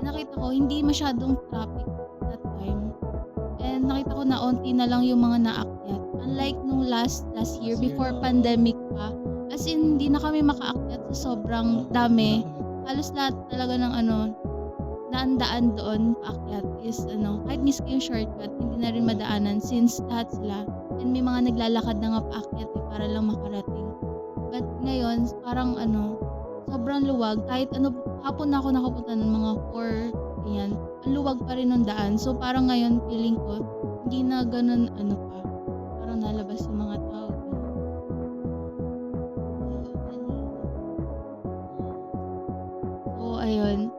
nakita ko hindi masyadong traffic that time, and nakita ko na onti na lang yung mga naakyat, unlike nung last year before pandemic pa. As in, hindi na kami makaakyat sa sobrang dami. Halos lahat talaga ng daan doon paakyat is kahit miski yung shortcut, hindi na rin madaanan since lahat sila. And may mga naglalakad na nga paakyat para lang makarating. But ngayon, parang sobrang luwag. Kahit hapon na ako nakapunta ng mga 4, ganyan. Ang luwag pa rin ng daan. So parang ngayon, feeling ko, hindi na ganun pa. Parang nalabas yung mga tao. So ayun,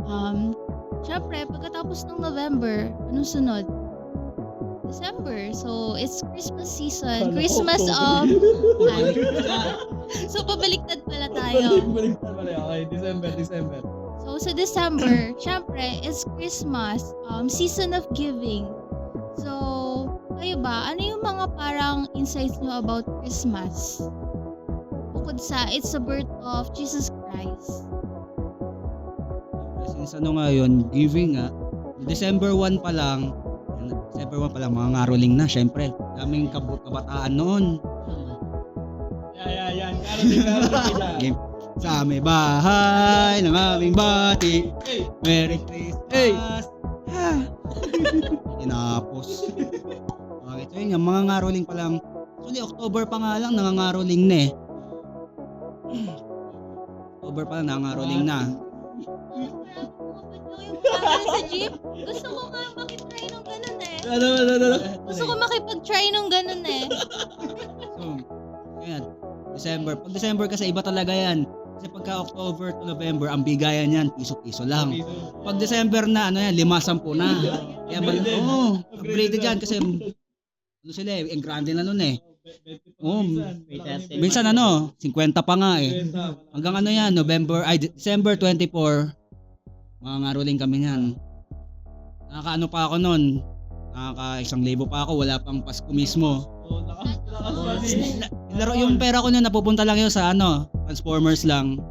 syempre, pagkatapos ng November, anong sunod? December. So, it's Christmas season. Christmas of... So, pabaliktad pala tayo. Baliktad pala. Okay, December. So, sa December, syempre, it's Christmas. Season of giving. So, kayo ba? Ano yung mga parang insights nyo about Christmas? Bukod sa, it's the birth of Jesus Christ. Since ngayon, giving December 1 pa lang, mga ngaroling na, syempre. Daming kabataan noon. Yan. Caroling. Sa aming bahay ng aming bati. Merry Christmas. Tinapos. Okay, so yun, mga ngaroling pa lang. Actually, October pa nga lang, nangangaroling na eh. October pa lang, nangangaroling na. Sa jeep, gusto ko nga makitry nung ganun eh. Ano? Gusto ko makipag-try nung ganun eh. So, ayan. Pag December kasi iba talaga yan. Kasi pagka October to November, ang bigayan yan, piso-piso lang. Pag December na, 5-10 na. Kaya upgraded yan kasi sila eh, ang grande na nun eh. Minsan 50 pa nga eh. Hanggang yan, December 24, mga ngaroling kami yan. Nakakaano pa ako nun, Nakaka-1,000 pa ako, wala pang Pasko mismo. Laro yung pera ko na napupunta lang yun sa Transformers lang.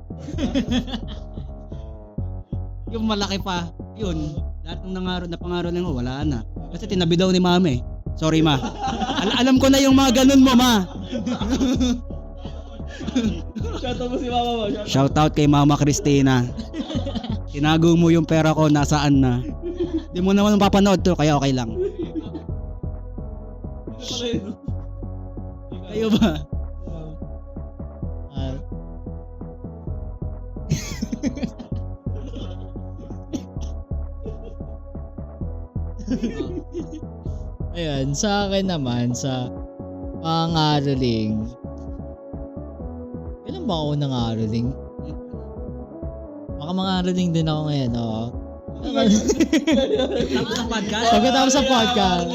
Yung malaki pa, yun. Lahat ng napangaro lang ko, wala na. Kasi tinabi daw ni mami. Sorry ma. Alam ko na yung mga ganun mo ma. Shoutout mo si mama mo. Shoutout kay Mama Christina. Tinago mo yung pera ko, nasaan na. Di mo naman mapapanood to, kaya okay lang. Kayo ba? Ayun, sa akin naman, sa pangaroling. Kailan ba ako nangaroling? Baka mangaroling din ako ngayon, oo. Tapos ng podcast? Pagkatapos sa podcast.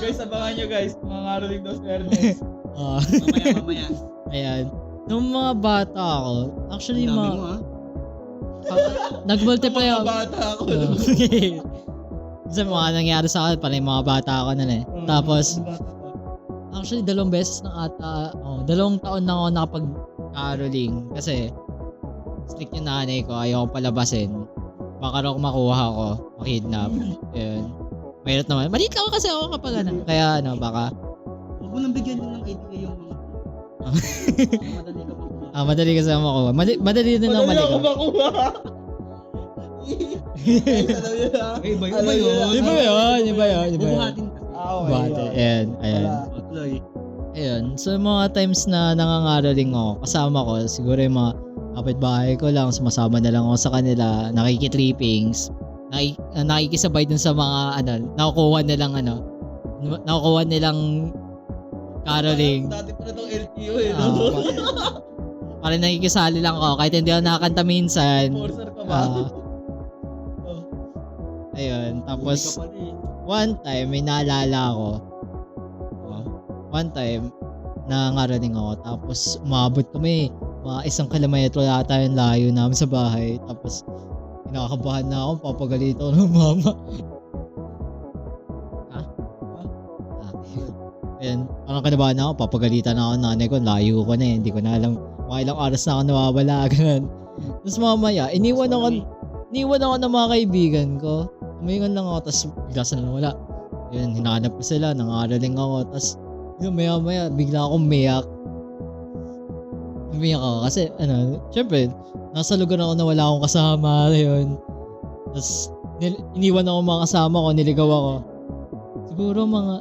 Guys, abangan nyo guys. Mga ngaroling daw si Ernest. Mamaya. Ayan. Nung mga bata ako, actually Ang dami mo nag-multiply ako. Bata ako. Kasi mga nangyari sa akin, pala yung mga bata ako nun eh. Tapos, actually 2 beses na ata, 2 taon na ako nakapag-caroling. Kasi, strict yung nanay ko, ayaw ko palabasin. Baka raw makuha ko, makidnap. Ayun. Mahirap naman. Maliit lang kasi ako kapag Kaya baka. Huwag mo nang bigyan din ng idea yung mga madali ka makuha. Madali kasi ako makuha. Madali din ako maligaw. Madali ako makuha. Iba yun. Bubuhatin kasi. Bate. Ayan. Ayun. So, mga times na nangangaroling ako, kasama ko, siguro yung mga kapitbahay ko lang, sumasama na lang ako sa kanila, nakikitrippings, nakikisabay dun sa mga, nakukuha nilang caroling. Dati pa na itong LTO eh. Parang nakikisali lang ako, kahit hindi ako nakakanta minsan. Forcer ka ba? Ayun. Tapos, one time, may naalala ako. One time, nangaroling ako. Tapos, umabot kami. Mga 1 kilometro yata yung layo namin sa bahay. Tapos, kinakabahan na ako. Papagalito ng mama. Ayan. Parang kinabahan na ako. Papagalitan na ako ng nanay ko. Layo ko na eh. Hindi ko na alam. Mga ilang oras na ako nawawala. Ganun. Tapos mamaya, iniwan ako ng mga kaibigan ko. Umingon lang ako. Tapos, bigla sila nawala. Yun, hinahanap ko sila. Nangaroling ako. Tapos, yun, maya, bigla akong umiyak ako kasi syempre nasa lugar ako na wala akong kasama yun. Tapos iniwan ako mga kasama ko, niligaw ako. Siguro mga...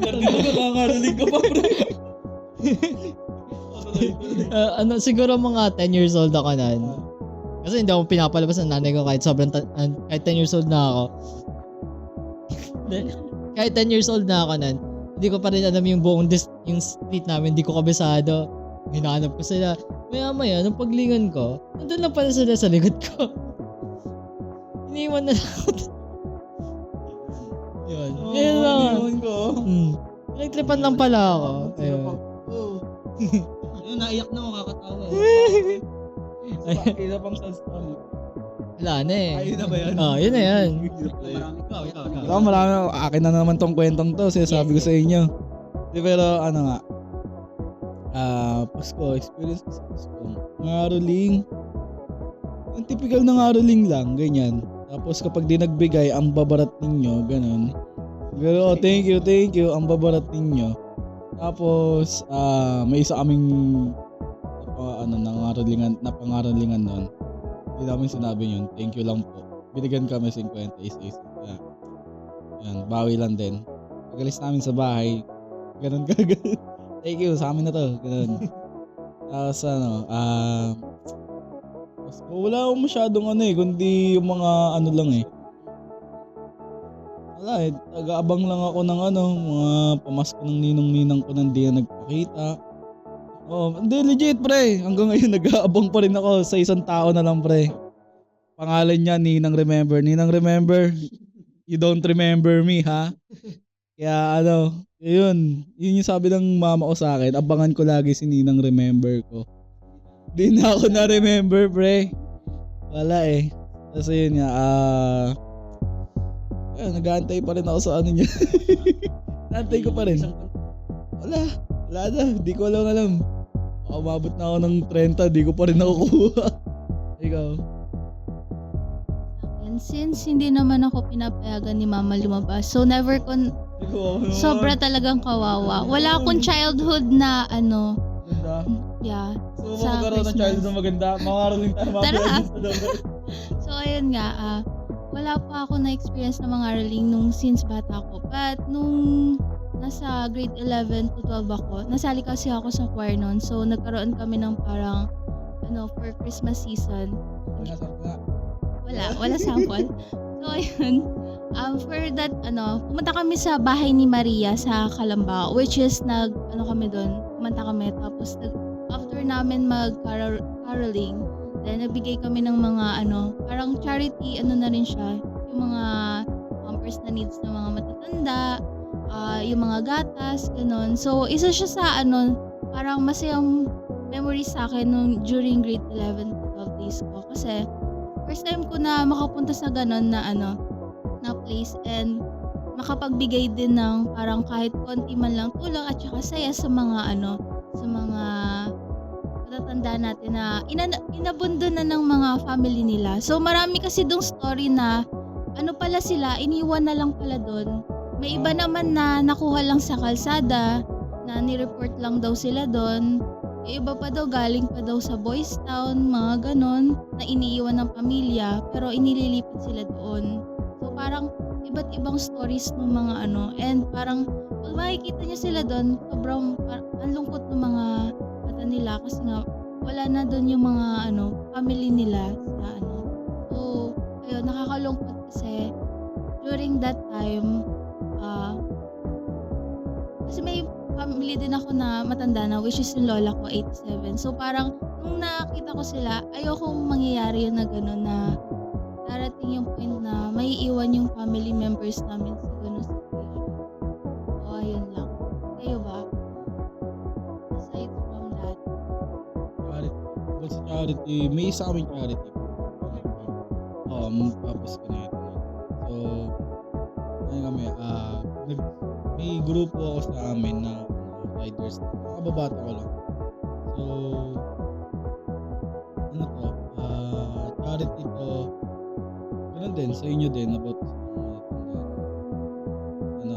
Nakakarinig ka pa, pre. Siguro mga 10 years old ako nun. Kasi hindi ako pinapalabas ng nanay ko kahit kahit 10 years old na ako. Kahit 10 years old na ako nun, hindi ko pa rin alam yung yung street namin, hindi ko kabisado. Hinahanap ko sila. Maya-maya, nung paglingon ko, nandun lang pala sila sa likod ko. Iniwan na lang ako. Yun. Yun lang. Iniwan ko. Nagtripan lang pala ako. Ayun. Ayun, naiyak na ako, kakatawa. Isa pang sad story. Wala na eh. Ayun na ba yan? Yun na yan. Marami ikaw. Ikaw, marami. Akin na naman tong kwentong to. Sinasabi ko sa inyo. Di, pero ano nga. Pasko. Experience ko sa Pasko. Ngaroling. Ang typical na ngaroling lang. Ganyan. Tapos kapag di nagbigay, ang babarat ninyo. Ganon. Pero thank you. Ang babarat ninyo. Tapos, may isa kaming napangaralingan nun. Hindi namin sinabi yun. Thank you lang po. Binigyan kami 50 isa-isa. Yan, bawi lang din. Pagalis namin sa bahay, ganun gagawin. Thank you, sa amin na to. Ganun. Tapos wala akong masyadong kundi yung mga lang eh. Wala eh, taga-abang lang ako ng mga pamasko ng ninong-ninang ko nang di na nagpakita. Hindi legit pre. Hanggang ngayon nag-aabang pa rin ako sa isang tao na lang pre. Pangalan niya Ninang Remember. Ninang Remember, you don't remember me ha? Kaya yun yung sabi ng mama ko sa akin, abangan ko lagi si Ninang Remember ko. Di na ako na-remember pre. Wala eh. Kasi yun nga, nag-aantay pa rin ako sa niya. Nantay ko pa rin. Wala na, di ko alam. Umabot na ako ng 30, di ko pa rin nakukuha. Ikaw? And since hindi naman ako pinapayagan ni mama lumabas, so never sobra talagang kawawa. Wala akong childhood na Ganda. yeah. So, Sa magkaroon ng Christmas. childhood na maganda. Makaroling tayo Tara. mga So ayun nga, wala pa ako na-experience na mga araling nung since bata ko. But nung nasa grade 11 to 12 ako, nasali kasi ako sa choir noon. So nagkaroon kami ng parang for Christmas season. Wala sample. So ayun, for that pumunta kami sa bahay ni Maria sa Calambao, which is kumanta kami, tapos after namin caroling, then nagbigay kami ng mga parang charity na rin siya, yung mga pampers na needs ng mga matatanda, yung mga gatas, ganun. So isa siya sa parang masayang memory sa akin during grade 11 to 12 days ko, kasi first time ko na makapunta sa ganun na na place, and makapagbigay din ng parang kahit konti man lang tulong at saka saya sa mga sa mga matatanda natin na inabundo na ng mga family nila. So marami kasi dong story na pala sila, iniwan na lang pala doon. May iba naman na nakuha lang sa kalsada, na ni-report lang daw sila doon. Yung iba pa daw galing pa daw sa Boys Town, mga ganon, na iniiwan ng pamilya pero inililipat sila doon. So parang iba't ibang stories ng mga and parang pag makikita niyo sila doon, sobrang ang lungkot ng mga mata nila kasi nga wala na doon yung mga family nila sa So ayun, nakakalungkot kasi during that time kasi may family din ako na matanda na, which is yung lola ko, 87. So parang nung nakita ko sila, ayokong mangyayari yun na gano'n, na darating yung point na may iwan yung family members namin sa gano'n situation. So ayun lang. Kayo ba? Aside from that. Charity. May isa kaming charity. Tapos ko na ito. So, kami, may grupo ako sa amin na riders. Nakababata ko lang. So, charity to. Ganun din, sa inyo din, about sa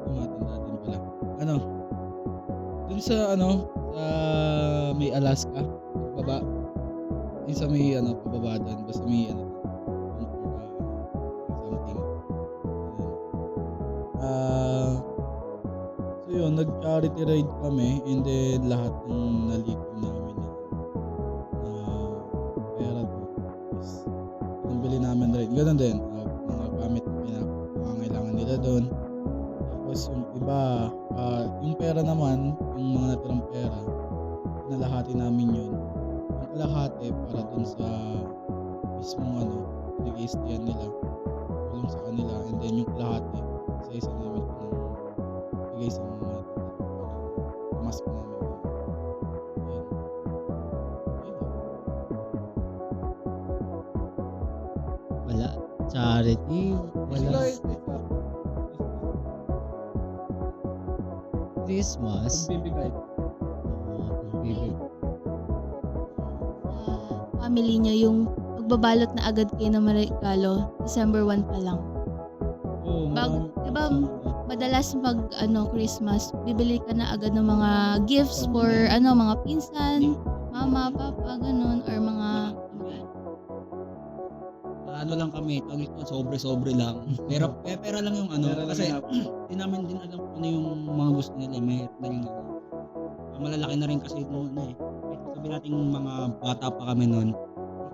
mga tanda din pala. Dun sa sa may Alaska, baba. Yung sa may pababa doon. Basta may something. So yun, nag-charity ride kami and then lahat ng nalikom namin na pera doon is nabili namin rin. Ganun din, mga gamit na pinakangailangan nila doon. Tapos yung iba, yung pera naman, yung mga natirang pera, pinalahati namin yun. Ang kalahati para dun sa mismong nag-i-stayan nila, tulong sa kanila, and then yung kalahati, isa namin bigay sa mga mas pa namin. Ayun. Wala. Charity. Wala. Christmas. Pagbibigay. Bibig. Sa family nyo, yung magbabalot na agad kayo ng regalo, December 1 pa lang. Oo, Diba, madalas pag Christmas, bibili ka na agad ng mga gifts for mga pinsan, mama, papa, ganun, or mga Lang kami, tawag ito, sobre-sobre lang. Pera lang yung kasi hindi namin din alam kung ano yung mga gusto nila. May daling malalaki na rin kasi noon Kahit sabi natin mga bata pa kami noon.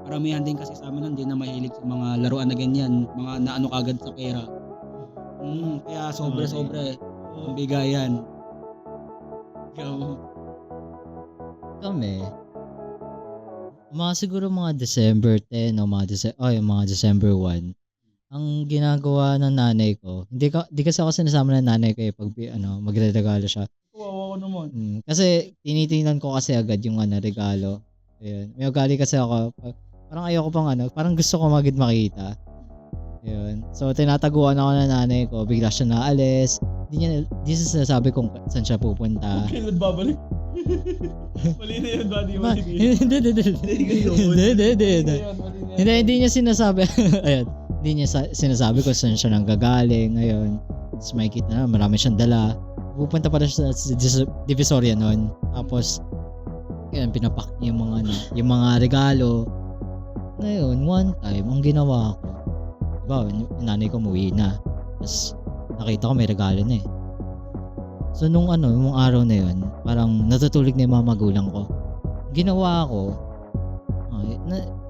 Paramihan din kasi sa amin nun, hindi na mahilig sa mga laruan na ganyan, mga naano kagad sa pera. Kaya sobre-sobre ang bigayan. Kami, siguro mga December 10 o mga December 1, ang ginagawa ng nanay ko, di kasi ako sinasama ng nanay ko pag magre-regalo siya. Wow, naman. Kasi tinitingnan ko kasi agad yung regalo. Ayun. May ugali kasi ako, parang ayoko pang parang gusto ko magid makita. Ayun. So tinataguan ako ng nanay ko, bigla siya naalis. Di sinasabi kung saan siya pupunta. Kailan babalik? Mali na yun, buddy. Hindi niya sinasabi. Ayun. Hindi niya sinasabi kung saan siya nanggagaling. Ayun. Tapos makikita na, marami siyang dala. Pupunta pa rin siya sa Divisoria noon. Tapos, yun, pinapak niya yung mga regalo. Ngayon, one time, ang ginawa ko, yung nanay ko umuwi na. Tapos, nakita ko may regalo na So nung araw na yun, parang natutulog na yung mga magulang ko. Ginawa ko,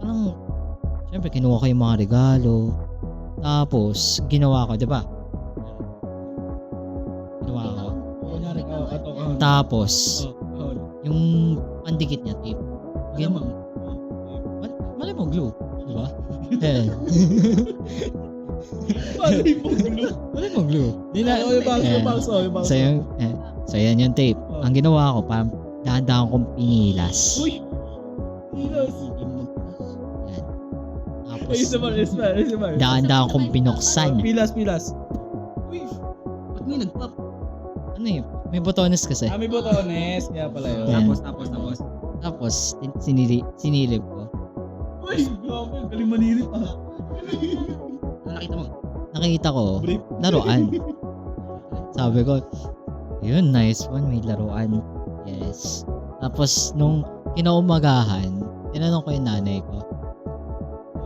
parang, syempre kinuha ko yung mga regalo. Tapos, ginawa ko, di ba? Ginawa ko. Tapos, yung pandikit niya, tape. Malay mo, glue. Di ba? Malay mo, glue. So yan yung tape. Ang ginawa ko, parang dahan-dahan kong pinilas. Uy! Pilas! Yan. Ayos naman. Dahan-dahan kong pinuksan. Pilas. Uy! Ba't may nag-pop? May botones kasi. May botones. Kaya pala yun. Yan. Tapos. Tapos, sinilip ko. Uy! Grabe, galing manilip Nakita mo? Nakita ko, Brief. laruan. Sabi ko, yun, nice one, may laruan. Yes. Tapos, nung kinaumagahan, tinanong ko yung nanay ko,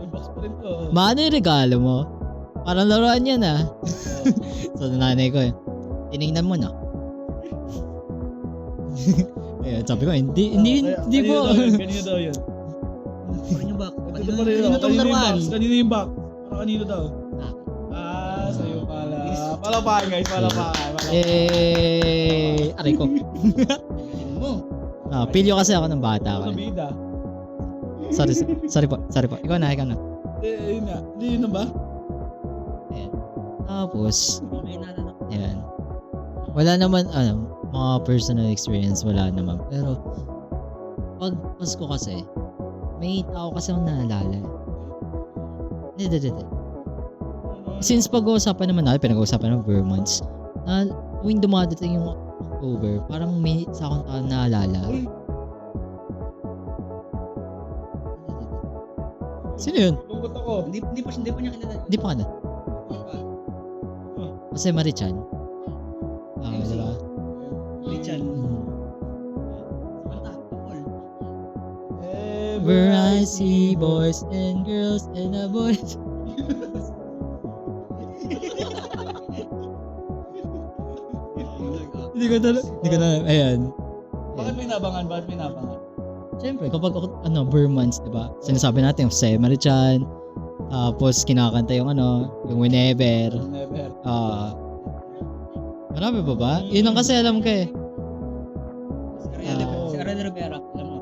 Box pa rin to. maano yung regalo mo? Parang laruan yan So, nanay ko, tinignan mo na. Ayun, sabi ko, hindi po. Kanino daw yun? Kanino ba? Ito pa rin daw. Kanino tong laruan? Kanino yung box? Kanino daw? Sa'yo pala. Palapakan guys, palapakan. Aray ko. Pilyo kasi ako ng bata ko. Bida. Sorry po. Ikaw na. Hindi yun na ba? Ayan. Tapos, ayan. Wala naman, mga personal experience, wala naman. Pero, pag Pasko kasi, may tao kasi akong naalala. Hindi. Since pag-uusapan naman natin, pinag-uusapan ng Vermonts, na tuwing dumadating yung October, parang may isa akong tao naalala. Sino yun? Lungkot ako. Hindi pa niya kilala. Hindi pa ka na. Kasi Marichan. Diba? Richard. Hmm. Samantha, Paul. Whenever I see boys and girls and a boys. Hindi ko na, ayan. Bakit may nabangan? Bakit may nabangan? Siyempre, kapag Burr months, di ba? Sinasabi natin yung Semari-chan, tapos kinakanta yung yung Whenever. Never. Marami ba ba? Yun lang kasi alam ko eh. Si Ariel Rivera, alam mo.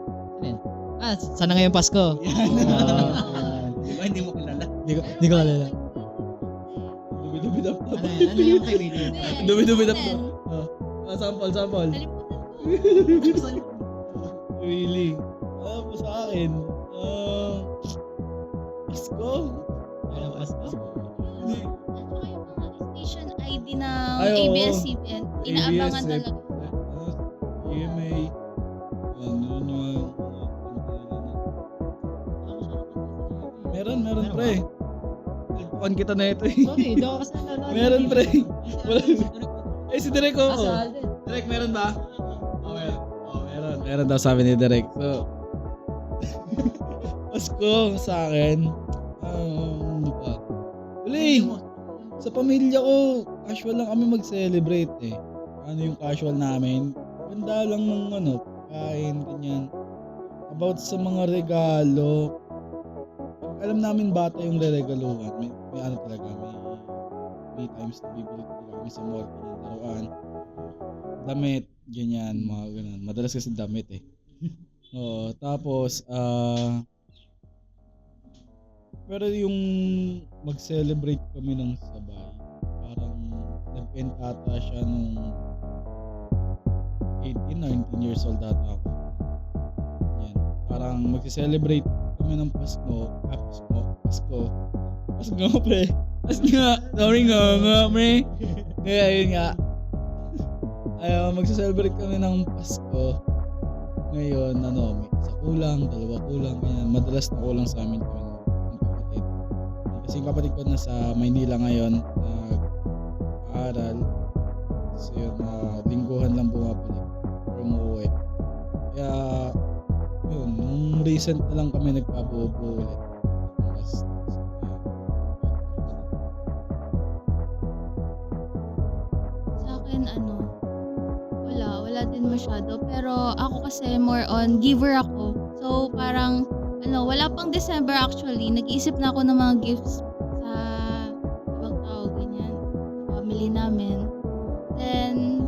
Sana ngayong Pasko. Di ba hindi mo kilala? Hindi ko alala. Dubi-dubi-dap. Ano yung kay William? Dubi-dubi-dap. Sample. Nalimutan ko. Really? Alam mo sa akin, Pasko? Ngayong Pasko? Hindi. At saka yung mga station ID ng Ay, oo. ABS-CBN, inaabangan ABS, talaga. GMA. Yun yung Meron pre. Kalpukan kita na ito eh. Sorry, hindi ako kasama. Meron pre. Wala. Eh si Derek ko. Si Alden. Derek, meron ba? Meron. Meron daw sabi ni Derek. So, Pasko sa akin. Ano ba? Wala eh. Sa pamilya ko, casual lang kami mag-celebrate eh. Ano yung casual namin? Ganda lang ng kain, ganyan. About sa mga regalo, alam namin bata yung re-regaluhan. May ano talaga, may times na bibili talaga kami sa mall, ganyan, laruan. Damit, ganyan, mga ganun. Madalas kasi damit eh. Oo, tapos, pero yung mag-celebrate kami ng sabay, parang nag-end ata siya nung 18, 19 years old ata ako. Yan. Parang mag-celebrate kami ng Pasko, pre. Sorry nga, pre. Kaya yun nga. Mag-celebrate kami ng Pasko. Ngayon, may isa kulang, dalawa kulang, ganyan. Madalas na kulang sa amin kami ng kapatid. Kasi yung kapatid ko nasa Maynila ngayon, nag-aaral. So yun, lingguhan lang bumabalik or umuwi. Kaya, yun, nung recent na lang kami nagpabuo ulit. Sa akin, wala din masyado. Pero ako kasi more on giver ako. So, parang, wala pang December actually. Nag-iisip na ako ng mga gifts sa ibang tao, ganyan. Family namin. Then,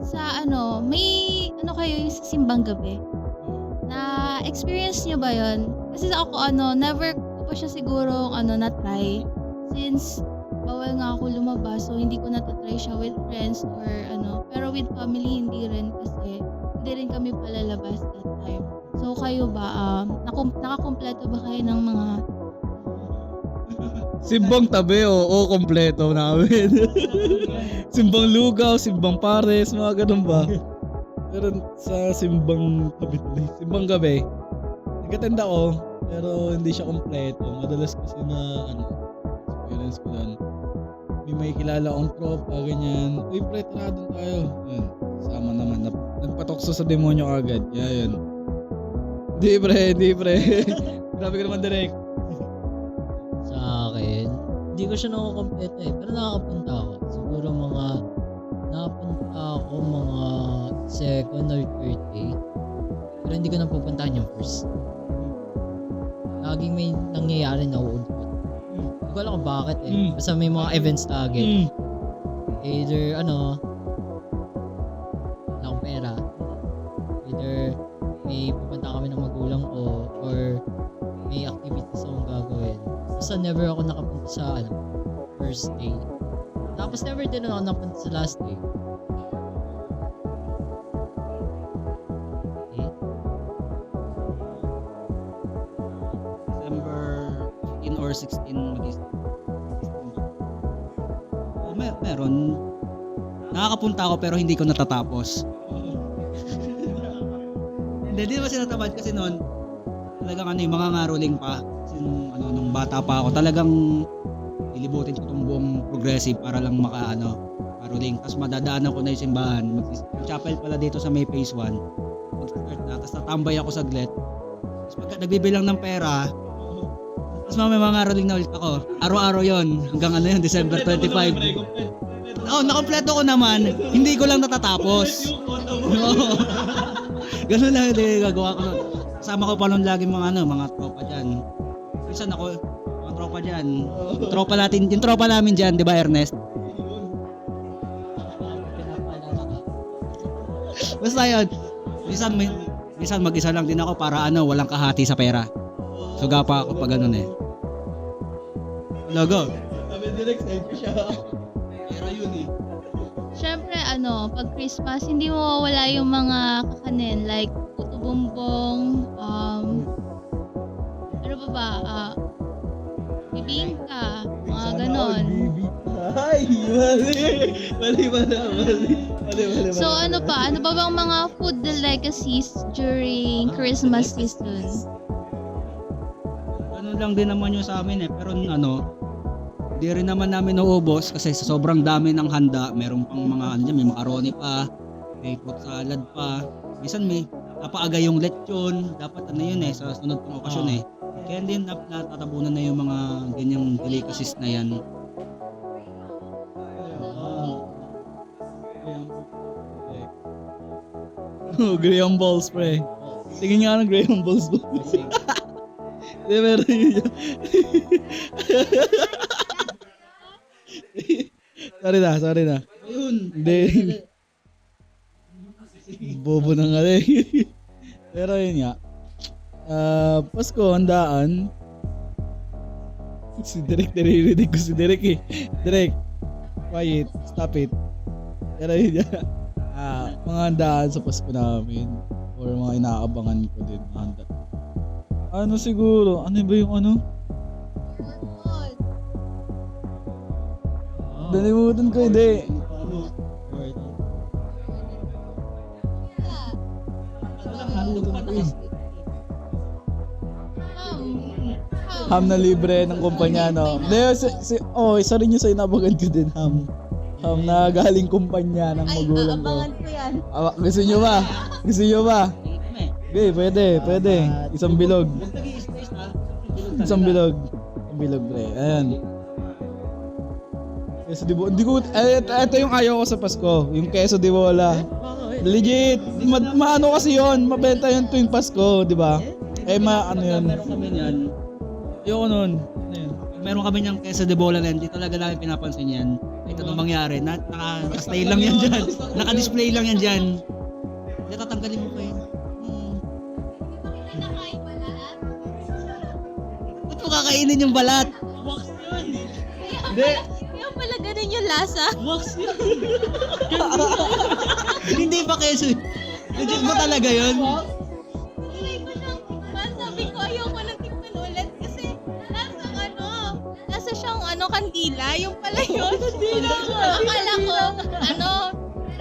sa may, kayo yung sa simbang gabi? Na-experience nyo ba yon? Kasi ako, never ko pa siya siguro, na-try. Since, bawal nga ako lumabas, so hindi ko na-try siya with friends or pero with family hindi rin kasi hindi rin kami palalabas that time. So kayo ba, nakakompleto ba kayo ng mga Simbang tabi, oo, kompleto namin. Simbang lugaw, simbang pares, mga ganun ba? Pero sa simbang gabi, nag-attend ako, pero hindi siya kompleto. Madalas kasi na, experience ko doon. May kilala akong tropa, ganyan. Uy, pre, tara doon tayo. Yun, sama naman. Nagpatokso sa demonyo agad. Kaya yun. Hindi, pre. Grabe ka naman, Derek. Sa akin, hindi ko siya nakakompleto eh. Pero nakakapunta ako. Siguro nakapunta ako mga second or third day. Pero hindi ko na pupuntahan yung first. Laging may nangyayari na uudot. Hindi ko alam kung bakit eh. Basta may mga events lagi. Either wala akong pera. Either may pupunta kami ng magulang ko or may activities akong gagawin. Basta never ako nakapunta sa first day. Tapos never din ako nakapunta sa last day. Okay. December 15 or 16 meron. Nakakapunta ako pero hindi ko natatapos. Hindi naman sinatamad kasi noon talagang yung mga ngaroling pa. Kasi nung bata pa ako talagang lilibutin ko itong buong progressive para lang ngaroling. Tapos madadaanan ko na yung simbahan. Yung chapel pala dito sa may phase 1. Mag-start na. Tapos natambay ako saglit. Tapos pagka nagbibilang ng pera, tapos may mga araling na ulit ako. Araw-araw yon hanggang ano yun, December 25. Oo, nakompleto ko naman. Hindi ko lang natatapos. Oo. Ganun lang hindi gagawa ko. Kasama ko pa nun lagi mga tropa dyan. Minsan ako, mga tropa dyan. Tropa natin, yung tropa namin dyan, di ba Ernest? Basta yun. Minsan mag-isa lang din ako para walang kahati sa pera. Suga pa ako pag ganun eh. Logo. Sabi direct side ko siya. Pera yun eh. Syempre, pag Christmas, hindi mawawala yung mga kakanin like puto bumbong, ano pa ba, bibingka, mga ganon. Ay, mali. So ano pa bang mga food delicacies during Christmas season? Ano lang din naman yung sa amin eh. Pero di rin naman namin nauubos kasi sa sobrang dami ng handa, meron pang mga may macaroni pa, may fruit salad pa. Minsan may napaaga yung lechon, dapat yun eh, sa sunod pang okasyon eh. Kaya din natatabunan na yung mga ganyang delicacies na yan. Graham Balls, pre. Sige nga ng Graham Balls. Di, meron yun. Sorry na. Ayun. Hindi. Bobo na nga rin. Pero yun nga. Pasko, handaan. Si Derek, naririnig ko si Derek eh. Derek, quiet, stop it. Pero yun nga. Mga handaan sa Pasko namin. Or mga inaabangan ko din. Handa. Ano siguro? Ano ba yung ano? Nalimutan ko, hindi. Ham na libre ng kumpanya, no? Hindi, isa rin yung sa inabangan ko din, ham. Ham na galing kumpanya ng magulang ko. Abangan ko yan. Gusto nyo ba? Okay, pwede. Isang bilog. Isang bilog, pre. Ayan. Queso de bola. Ito yung ayaw ko sa Pasko. Yung queso de bola. Legit. Maano kasi yun. Mabenta yun tuwing Pasko, di ba? Ano yun. Meron kami yan. Ayoko nun. Meron kami niyang queso de bola na yan. Di talaga namin pinapansin yan. Ito nung mangyari. Naka-stay lang yan dyan. Naka-display lang yan dyan. Hindi, tatanggalin mo pa yun. Ba't mo kakainin yung balat? Hindi. Kaya pala ganun yung lasa. Wax yun. Hindi ba queso? Legit mo talaga yun? Hindi ko lang tikman. Sabi ko ayoko lang tikman ulit kasi lasa siyang kandila. Yung pala yun. Kandila. Akala ko,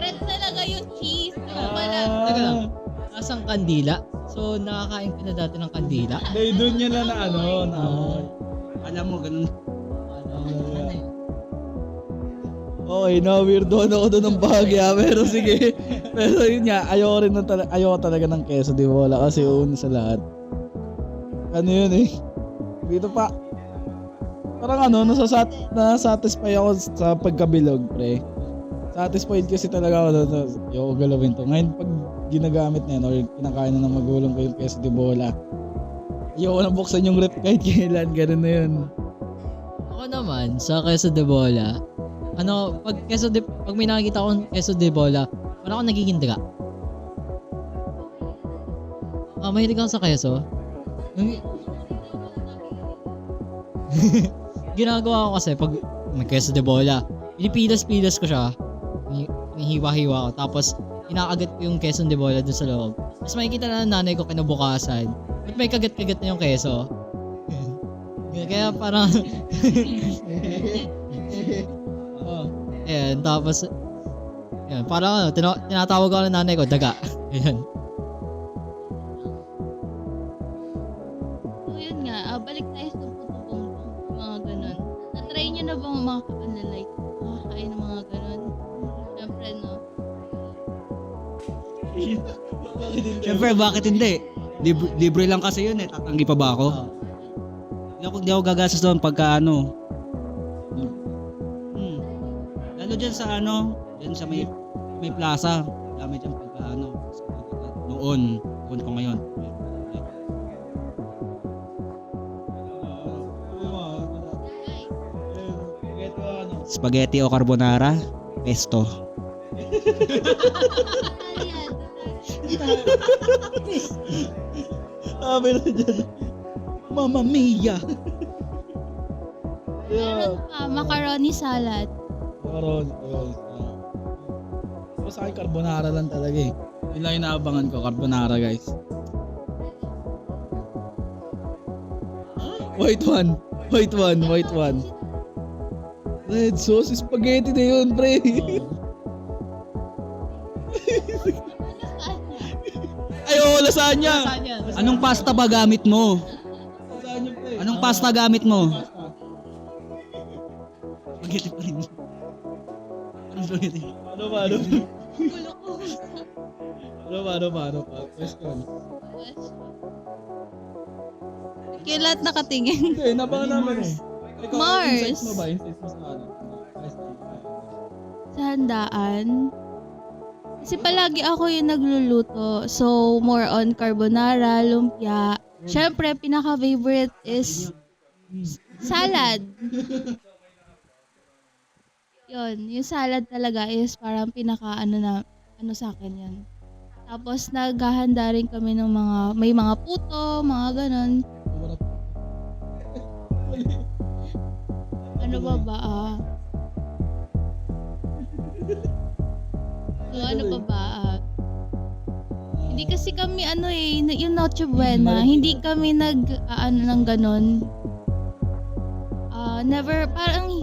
red talaga yung cheese. Yung pala. Teka lang. Asang kandila? So, nakakain ka na dati ng kandila? Hindi, doon niya na Alam mo, ganun. Okay, weirdo ako doon ng bahagya. Pero sige. Pero yun nga, ayoko talaga ng queso de bola kasi una sa lahat. Ano yun eh. Dito pa. Parang nasasatisfy ako sa pagkabilog, pre. Satisfied kasi talaga ako doon. Ayoko galawin to. Ngayon, pag ginagamit na yan or kinakain na ng magulang ko yung queso de bola, ayoko na buksan yung rep kahit kailan. Ganun na yun. Ako naman, sa queso de bola, pag may nakikita akong queso de bola, parang ako nagiging daga. Mahilig ako sa queso. Ginagawa ko kasi pag may queso de bola, pinipilas-pilas ko siya, hinihiwa-hiwa ko, tapos inakagat ko yung queso de bola dun sa loob. Tapos makikita na ng nanay ko kinabukasan, ba't may kagat-kagat na yung queso? Kaya parang ayan, tapos ayan, parang tinatawag ako ng nanay ko, daga. Ayan. So yun nga, balik tayo sa puto bumbong, mga ganon. Na-try nyo na bang makakain ng mga ganon? Siyempre, no? Siyempre, bakit hindi? Libre lang kasi yun eh. Tatanggi pa ba ako? Hindi ako gagastos doon pagka ano. Lalo dyan sa ano, dyan sa may plaza. Dami dyan pagka ano. Noon pa ngayon. Spaghetti o carbonara, pesto. Sabi na dyan. Mamma Mia! Meron pa, macaroni salad. Macaroni. So sa akin, carbonara lang talaga eh. Yun lang yung inaabangan ko, carbonara guys. White one. Red sauce, spaghetti na yun, pre. Ay, oo, lasagna. Anong pasta ba gamit mo? Lasagna, pre. Anong pasta gamit mo? Spaghetti pa rin. Anong spaghetti? Ano pa? Question. Kaya lahat nakatingin. Okay, nabangan namin eh. Ikaw, Mars. insights mo ba? Insights mo sa ano? Sa handaan. Kasi palagi ako yung nagluluto. So, more on carbonara, lumpia. Syempre, pinaka-favorite is salad. Yung salad talaga is parang pinaka ano sa akin yan. Tapos naghahanda rin kami ng may mga puto, mga ganon. Ano ba? So, ano ba? Hindi kasi kami yung Noche Buena, hindi kami ng ganon. Never, parang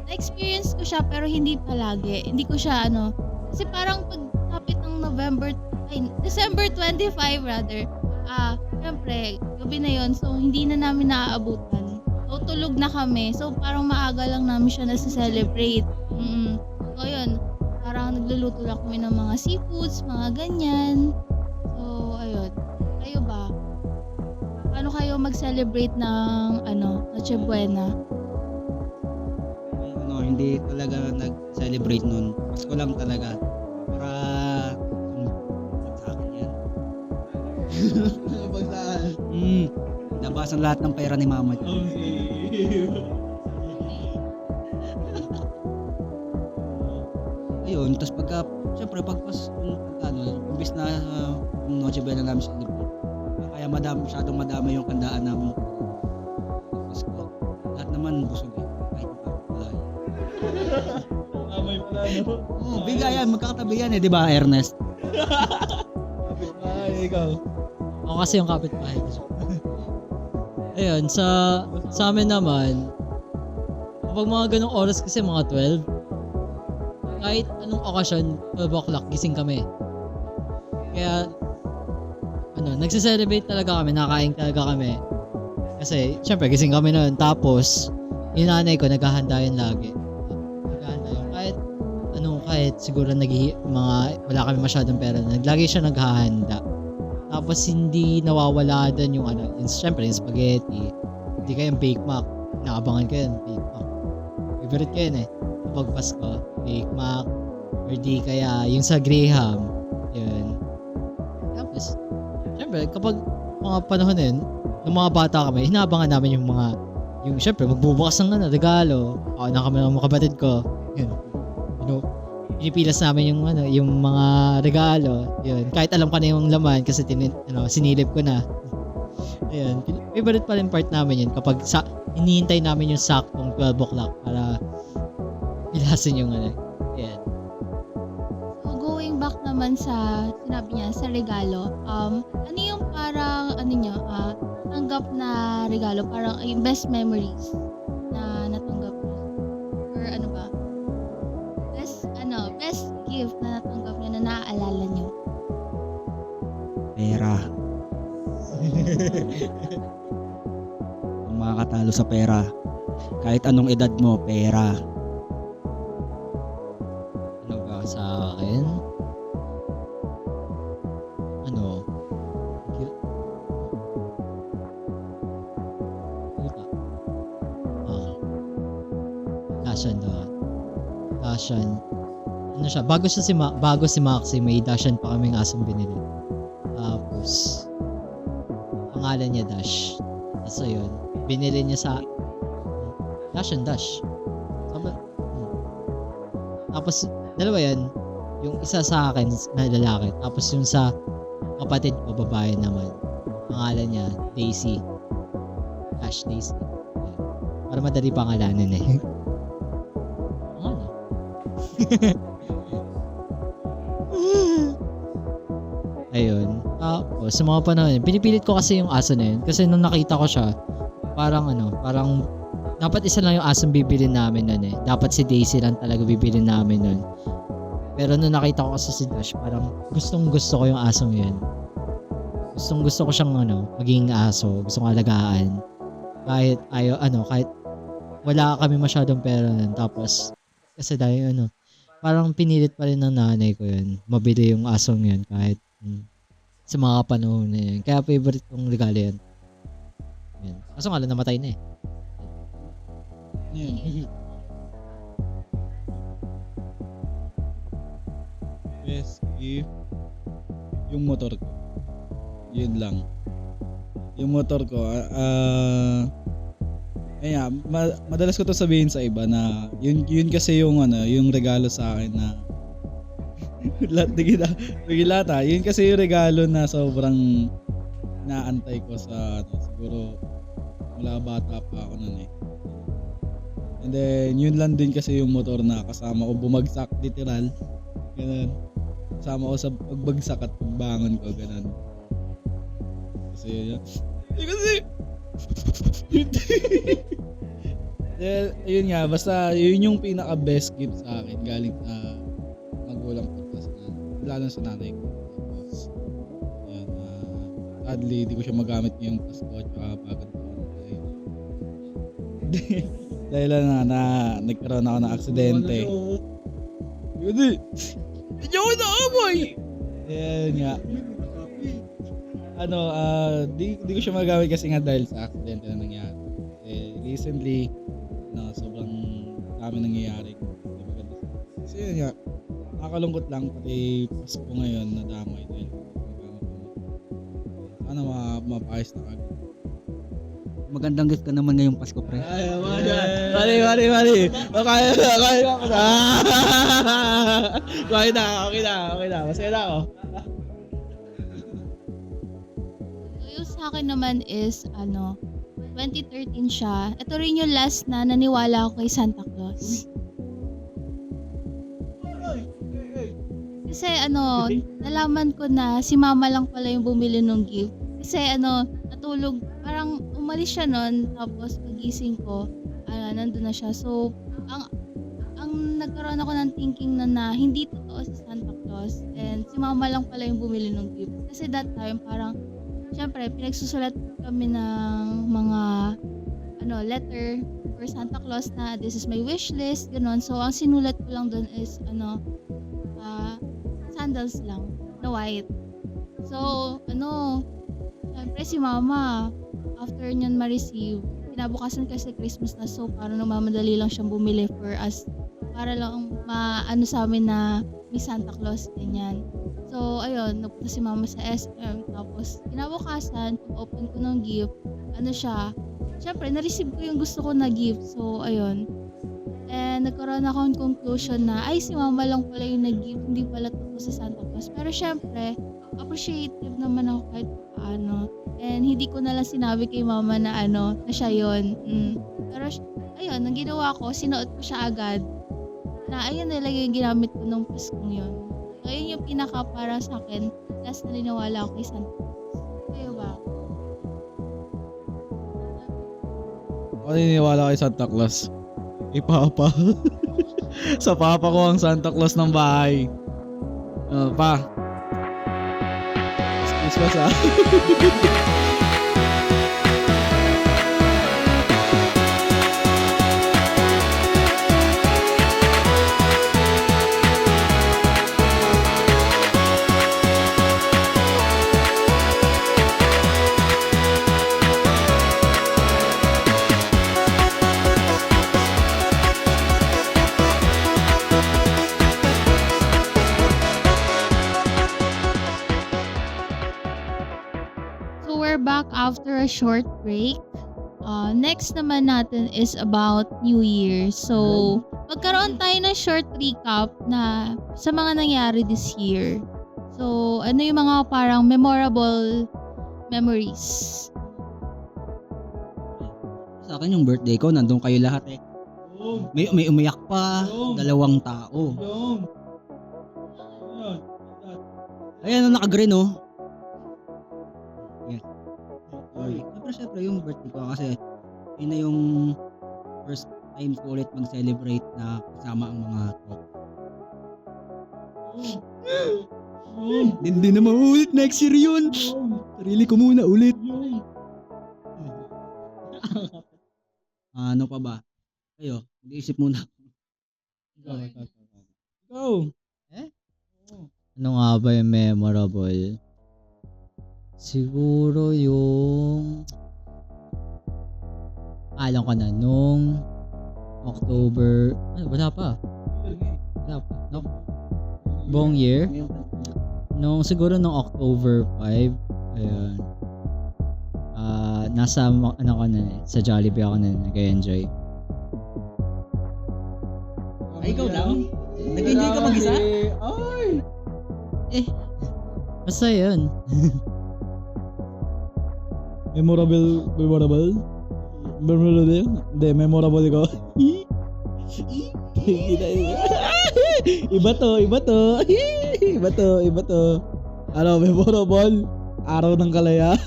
na-experience ko siya pero hindi palagi. Hindi ko siya kasi parang pagkapit ng December 25 rather. Syempre, gabi na yon, so hindi na namin naaabutan. So tulog na kami. So parang maaga lang namin siya nasa-celebrate. So yun, parang nagluluto lang kami ng mga seafoods, mga ganyan. So ayun. Kayo ba? Paano kayo mag-celebrate ng Noche Buena? Hindi talaga nag-celebrate nun. Pasko lang talaga. Para sa akin yan. Nabasan lahat ng pera ni mama. Ayun, tapos siyempre imbis na Noche Buena namin celebrate. Kaya masyadong madami yung kandaan namin. Pasko. Lahat naman busog eh. Kahit May plano. Bigayan, magkakatabi yan eh, di ba Ernest? Ay, ikaw. Ako kasi yung kapitbahay ko. Ayun, sa amin naman, kapag mga ganong oras kasi mga 12, kahit anong okasyon, 12 o'clock, gising kami. Kaya, nagsiselebrate talaga kami, nakain talaga kami. Kasi, syempre, gising kami noon. Tapos, yung nanay ko, naghahanda yun lagi. Naghahanda yun. Kahit siguro wala kami masyadong pera. Lagi siya naghahanda. Tapos, hindi nawawala doon yung syempre, yung spaghetti. Hindi kayong Bake Mac. Nakabangan ko yun, Bake Mac. Favorite ko yun eh. Kapag Pasko, Bake Mac. Or di kaya yung sa Graham. Yun. Tapos, syempre, kapag mga panahon yun, nung mga bata kami, hinabangan namin yung syempre, magbubukas ng regalo. Ako na kami ng mga kapatid ko. Yun. Pinipilas namin yung mga regalo. Yun. Kahit alam ko na yung laman kasi sinilip ko na. Ayun. Favorite pa rin part namin yun kapag hinihintay namin yung saktong 12 o'clock para pilasin yung Ayan. So, going back naman sa sinabi niya, sa regalo, ano yung parang, tanggap na regalo, parang yung best memories na natanggap niya? Or ano ba? Best gift na natanggap niya na naaalala niyo? Pera. Ang makakatalo sa pera. Kahit anong edad mo, pera. Ano ba sa akin? Dashan daw. Dashan. Ano siya? Bago si Maxi, may Dashan pa kaming asong binili. Tapos, pangalan niya Dash. Tapos ayun, binili niya sa Dashan Dash. Tapos, dalawa yan. Yung isa sa akin na lalaki. Tapos yung sa kapatid ko, babae naman. Pangalan niya, Daisy. Dash Daisy. Ayun. Para madali pangalanan eh. Ano? Ayun. Tapos, sa mga panahon, pinipilit ko kasi yung aso na yun. Kasi nung nakita ko siya, parang dapat isa lang yung asong bibili namin nun eh. Dapat si Daisy lang talaga bibili namin nun. Pero nung nakita ko kasi si Dash, parang gustong gusto ko yung asong yun. Gustong gusto ko siyang maging aso. Gusto kong alagaan. Kahit kahit wala kami masyadong pera nun. Tapos, kasi dahil parang pinilit pa rin ng nanay ko yun. Mabili yung asong yun kahit sa mga panahon na yun. Kaya favorite kong regalo yun. Yun. Kaso nga lang namatay na eh. Yun. Best gift, yung motor ko. Yun lang. Yung motor ko, madalas ko to sabihin sa iba na yun kasi yung yung regalo sa akin na Lata, yun kasi yung regalo na sobrang naantay ko sa siguro mula bata pa ako nun eh. And then yun lang din kasi yung motor na kasama ko bumagsak literal. Ganun. Kasama ko sa pagbagsak at pagbangon ko ganun. Kasi yun nga, basta yun yung pinaka best gift sa akin galing sa magulang ko lalo sa nanay ko. Tapos yun, sadly di ko siya magamit ngayong Pasko at bagong taon. Dahil na nagkaroon ako ng aksidente. Hindi ako naamoy! Yan nga. Di ko siya magamit kasi nga dahil sa aksidente na nangyari. Recently, sobrang dami nangyayari. Kasi yun nga, nakakalungkot lang pati Pasko ngayon na damay dahil sana mapayos na kagad. Magandang gift ka naman ngayong Pasko, pre. Mali. Kaya ako na. Okay na. Masaya na ako. Yung sa akin naman is 2013 siya. Ito rin yung last na naniwala ako kay Santa Claus. Kasi nalaman ko na si mama lang pala yung bumili ng gift. Kasi natulog, parang umalis siya nun, tapos pagising ko, nandun na siya. So, ang nagkaroon ako ng thinking na hindi totoo si Santa Claus and si mama lang pala yung bumili ng gift. Kasi that time, parang, syempre, pinagsusulat kami ng mga letter for Santa Claus na this is my wish list, gano'n. So, ang sinulat ko lang doon is, sandals lang, na white. So, syempre si mama, after nyan ma-receive, kinabukasan kasi Christmas na, so parang namamadali lang siyang bumili for us para lang maano sa amin na may Santa Claus, ganyan. So, ayun, napunta si mama sa SM, tapos kinabukasan, pag-open ko ng gift, siya, syempre, na-receive ko yung gusto ko na gift, so, ayun. And nagkaroon ako ng conclusion na, ay, si mama lang pala yung nag-gift, hindi pala totoo si Santa Claus. Pero syempre, appreciative naman ako kahit paano. And hindi ko na lang sinabi kay mama na na siya yun. Pero ayun, ang ginawa ko, sinuot ko siya agad. Na ayun talaga yung ginamit ko nung Paskong yun. So ayun yung pinaka para sa akin, last na ninawala ako kay Santa Claus. Kayo ba? Ako naniniwala kay Santa Claus. Kay Papa. Sa Papa ko ang Santa Claus ng bahay. Pa. Christmas we're back after a short break. Next naman natin is about New Year. So, magkaroon tayo ng short recap na sa mga nangyari this year. So, ano yung mga parang memorable memories? Sa akin yung birthday ko, nandun kayo lahat eh. May umiyak pa, 2 tao. Ayan, naka-green oh. Yes. Siyempre yung birthday ko kasi yun na yung first time ko ulit mag-celebrate na kasama ang mga tropa. Hindi na maulit next year yun. Sarili ko muna ulit. Ano pa ba? Kayo, mag-iisip muna. Go! Ano nga ba yung memorable? Siguro yung... Alam ko na, nung October... wala pa. No? Buong year? Siguro nung October 5, ayun. Nasa, sa Jollibee ako na nag-enjoy. Ay, ikaw lang? Nag-enjoy ka mag-isa? Ay! Basta yun. Memorable? Hindi, memorable ko. Iba to. Ano, memorable? Araw ng kalayaan.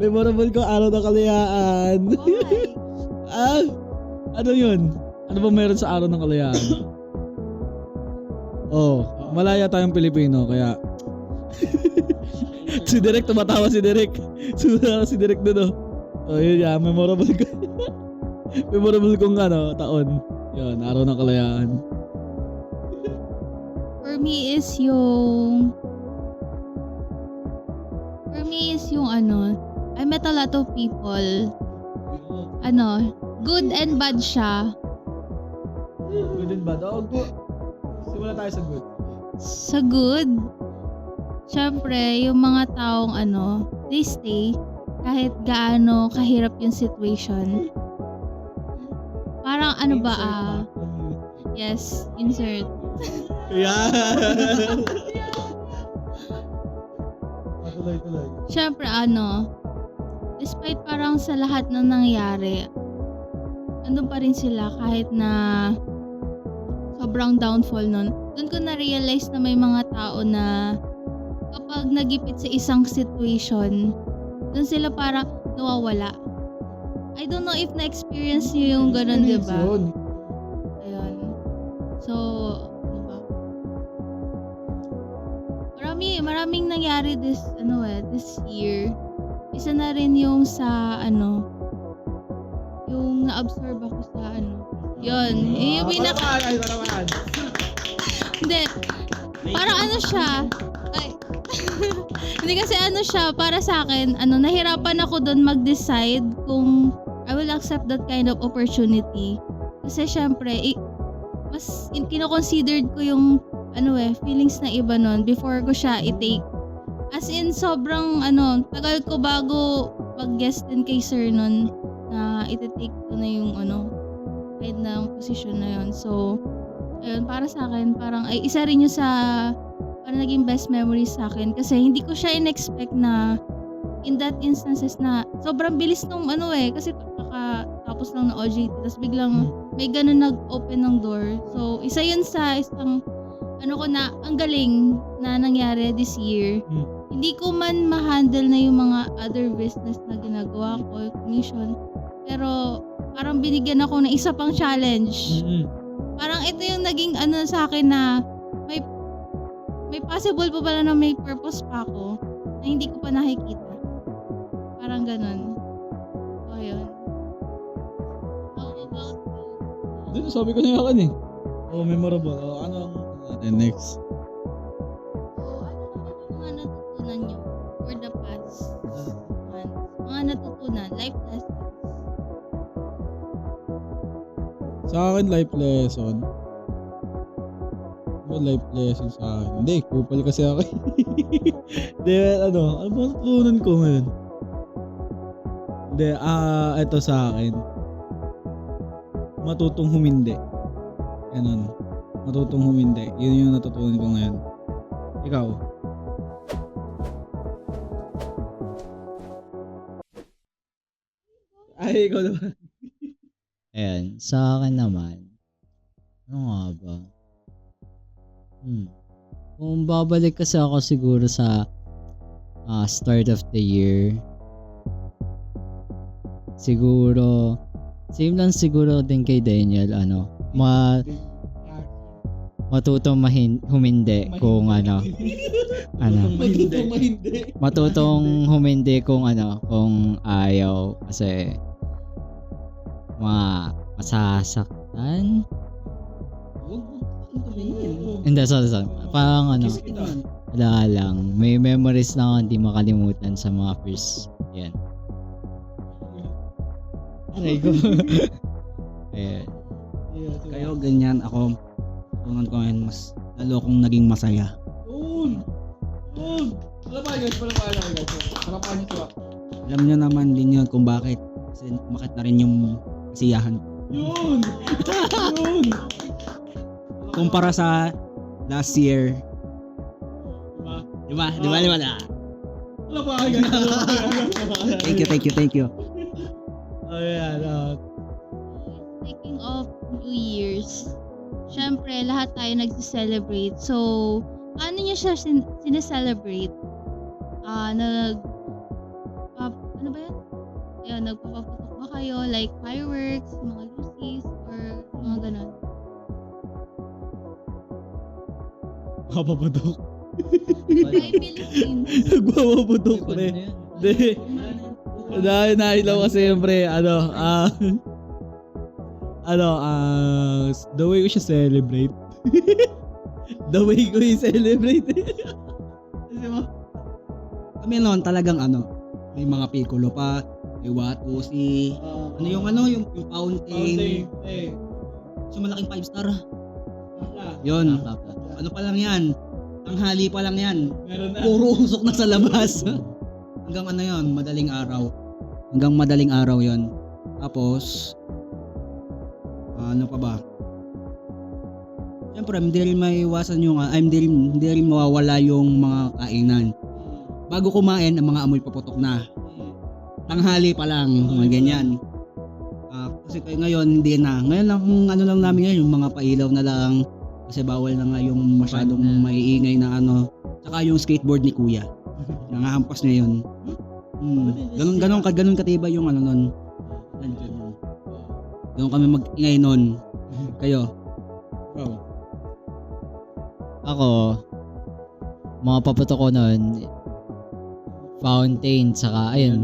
Memorable ko, araw ng kalayaan. Ano yun? Ano ba meron sa araw ng kalayaan? Malaya tayong Pilipino, kaya... si Derek, tumatawa si Derek. Si Derek doon, yun yan, memorable ko. Memorable kong taon. Yun, araw ng kalayaan. For me is yung I met a lot of people. Good and bad siya. Good and bad. Good. Simula tayo sa good. Sa good, syempre, yung mga taong they stay kahit gaano kahirap yung situation. Parang yes, insert. Yeah. Tuloy. Syempre despite parang sa lahat ng nangyari, andun pa rin sila kahit na sobrang downfall nun. Doon ko na-realize na may mga tao na kapag nagipit sa isang situation, doon sila parang nawawala. I don't know if na-experience niyo yung ganun, di ba? Ayun. So, ano ba? Maraming nangyari this year. Isa na rin yung sa yung na-absorb ako sa yun. Yung Parawan. Hindi. Parang siya. Ay. Hindi kasi siya, para sa akin, nahirapan ako doon mag-decide kung I will accept that kind of opportunity. Kasi syempre, mas kino-considered ko yung feelings na iba nun before ko siya i-take. As in, sobrang tagal ko bago mag-guest din kay sir nun na iti-take ko na yung kind ng position na yun. So, ayun, para sa akin, parang ay isa rin yung sa parang naging best memories sa akin kasi hindi ko siya in-expect na in that instances na sobrang bilis nung kasi kakatapos lang ng OJT tapos biglang may ganun nag-open ng door. So, isa yun sa isang ko na ang galing na nangyari this year. Hindi ko man ma-handle na yung mga other business na ginagawa ko, commission. Pero parang binigyan ako ng isa pang challenge. Parang ito yung naging sa akin na may possible pa pala na may purpose pa ako na hindi ko pa nakikita. Parang ganun. So, yun. How about you? Dito, sabi ko na yakan eh. Memorable. Next. So, ano naman yung mga natutunan nyo for the past months? Mga natutunan, life lessons. Sa akin, life lesson. life lesson sa akin. Hindi, kupal kasi ako. Hindi, ano ba natutunan ko ngayon? Hindi, ito sa akin. Matutong humindi. Ganun. Matutong humindi. Yun yung natutunan ko ngayon. Ikaw? Ay, ikaw naman. Ayan, sa akin naman, ano nga ba? Kung babalik kasi ako siguro sa start of the year, siguro, same lang siguro din kay Daniel, matutong humindi kung matutong humindi kung ayaw kasi masasaktan. Hindi, sorry. Parang wala lang. May memories na ako hindi makalimutan sa mga first. Yan. Aray ko. Ayan. Kayo ganyan, ako tunan ko ngayon mas lalo kong naging masaya. Alam niyo naman din yun kung bakit. Kasi umakit na rin yung kasiyahan. Yun! Kumpara sa last year. Diba? Thank you. Ayan, Speaking of New Year's, syempre lahat tayo nagse-celebrate. So, paano niyo siya sineselebrate? Ano ba yan? Ayun, nagpapaputok ba kayo? Like fireworks, mga lucis, or mga ganon? Kapaputok. Ay, Philippines. Nagpapaputok rin. Hindi. Dahil nailaw kasi siyempre, the way ko siya celebrate. The way ko i-celebrate. Kami noon talagang may mga piccolo pa, may watusi, yung fountain. So malaking 5-star. Yun. Ano pa lang yan? Tanghali pa lang yan. Puro usok na sa labas. Hanggang madaling araw. Hanggang madaling araw yon. Tapos, ano pa ba? Siyempre, hindi rin maiwasan hindi rin mawawala yung mga kainan. Bago kumain, ang mga amoy paputok na. Tanghali pa lang, mga ganyan. Kasi ngayon, hindi na. Ngayon lang namin ngayon, yung mga pailaw na lang. Kasi bawal na nga yung masyadong maiingay na Tsaka yung skateboard ni Kuya. Nangahampas niya yun. Ganun katiba yung nun. Ganun kami mag-ingay nun. Kayo? Ako, mga paputok ko nun, fountain, saka ayun.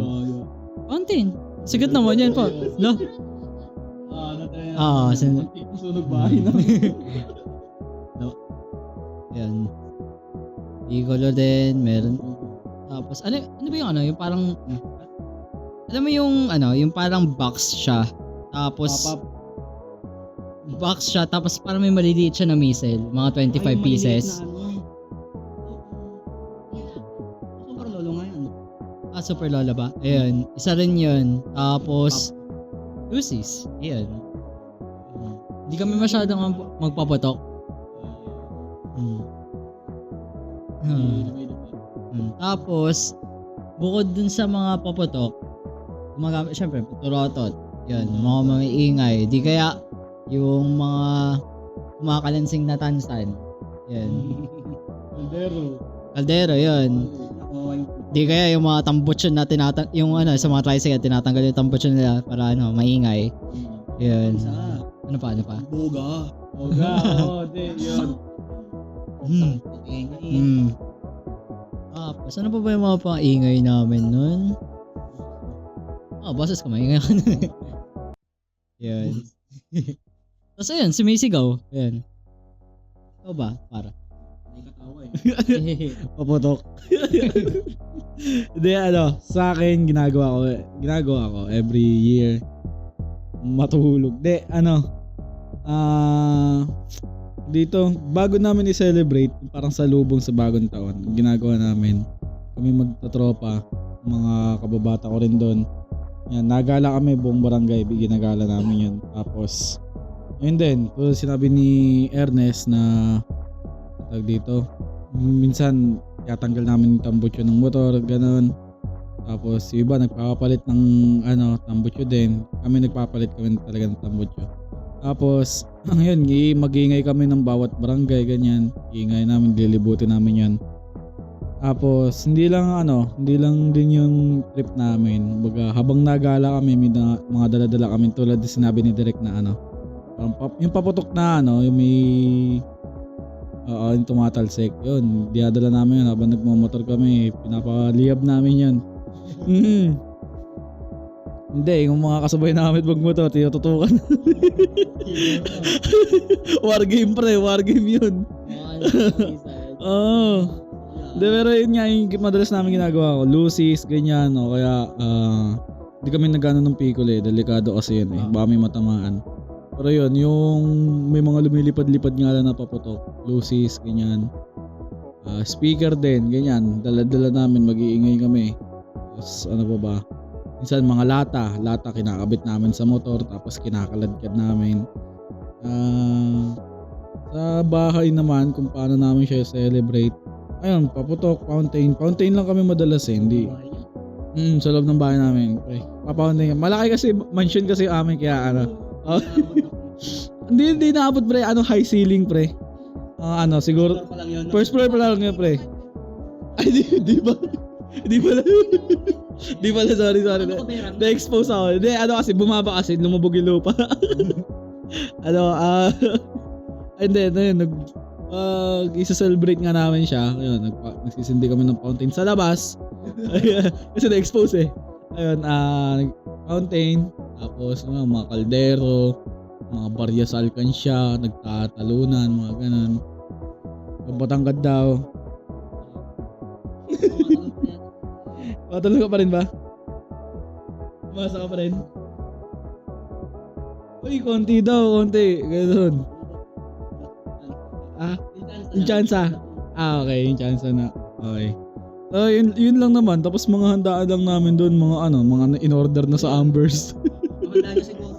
Fountain. Sigat naman yan pa. No? Sunog bahay na. Yan. Piccolo din, meron. Tapos, ano ba yung yung parang, alam mo yung parang box siya. Tapos, box siya, tapos parang may maliliit siya na missile. Mga 25 pieces. Super lolo nga yan. Super Lola ba? Ayun. Isa rin yun. Tapos, Lucy's. Ayun. Hindi kami masyadong magpapatok. Tapos, bukod dun sa mga paputok, gumagamit, syempre, turotot. Yan, mga maiingay. Di kaya, yung mga kumakalansing na tansan. Yan. Kaldero, yun. Di kaya yung mga tambutsyon na sa mga tricycle, tinatanggal yung tambutsyon nila para maingay. Yan. Ano pa? Boga. Yun. Tapos, ano pa ba yung mga pang-ingay namin nun? Boses ka, maingay ka nun. Yan. Tapos ayun, sumisigaw. Yan. Ikaw ba? Para? Paputok. Hindi, sa akin, ginagawa ko every year. Matulog. Hindi, dito, bago namin i-celebrate, parang salubong sa bagong taon, ginagawa namin, kami magtatropa, mga kababata ko rin doon. Yan, nagala kami buong barangay, ginagala namin yun. Tapos, yun din, tulad sinabi ni Ernest na, tawag dito, minsan, yatanggal namin yung tambutso ng motor, ganun. Tapos, yung iba, nagpapalit ng, tambutso din. Kami nagpapalit kami talaga ng tambutso. Tapos, yun, mag-iingay kami ng bawat barangay, ganyan. Iingay namin, lilibutin namin yan. Tapos, hindi lang din yung trip namin. Baga, habang nagala kami, may mga dala-dala kami tulad din sinabi ni Direk na yung paputok na yung may yung tumatalsik. Yun, diadala namin yun habang nagmamotor kami. Pinapaliyab namin yun. Hindi, yung mga kasabay namin magmotor, tinututukan. War game pre, war game yun. Oo. De, pero yun nga yung madalas namin ginagawa ko, Lucy's, ganyan, o kaya hindi kami nagano ng pikul delikado kasi yun baka may matamaan. Pero yun, yung may mga lumilipad-lipad nga lang na paputok, Lucy's, ganyan. Speaker din, ganyan, dala-dala namin, mag-iingay kami. Tapos ano pa ba? Minsan mga lata kinakabit namin sa motor, tapos kinakaladkad namin. Sa bahay naman, kung paano namin siya celebrate, ayun, paputok, fountain lang kami madalas hindi. Sa loob ng bahay namin, pre. Papaunting. Malaki kasi, mansion kasi amin, kaya hindi naabot pre, high ceiling pre. Siguro, first floor pa lang yun pre. Ay, di ba? Di pala, sorry. Na-expose ako. Hindi, kasi bumaba kasi, lumubog yung lupa. Isa-celebrate nga namin siya. Ayun, nagsisindi kami ng fountain sa labas. Kasi na-expose Ayun, fountain. Tapos, mga kaldero, mga barya sa alkansya, nagtatalunan, mga ganun. Batanggad daw. Patulog ka pa rin ba? Umasa ka pa rin? Uy, konti. Ganun. Yung chansa. Okay, yung chansa na. Okay. So, yun lang naman. Tapos mga handaan lang namin doon, mga in-order na sa Ambers. Wala niya siguro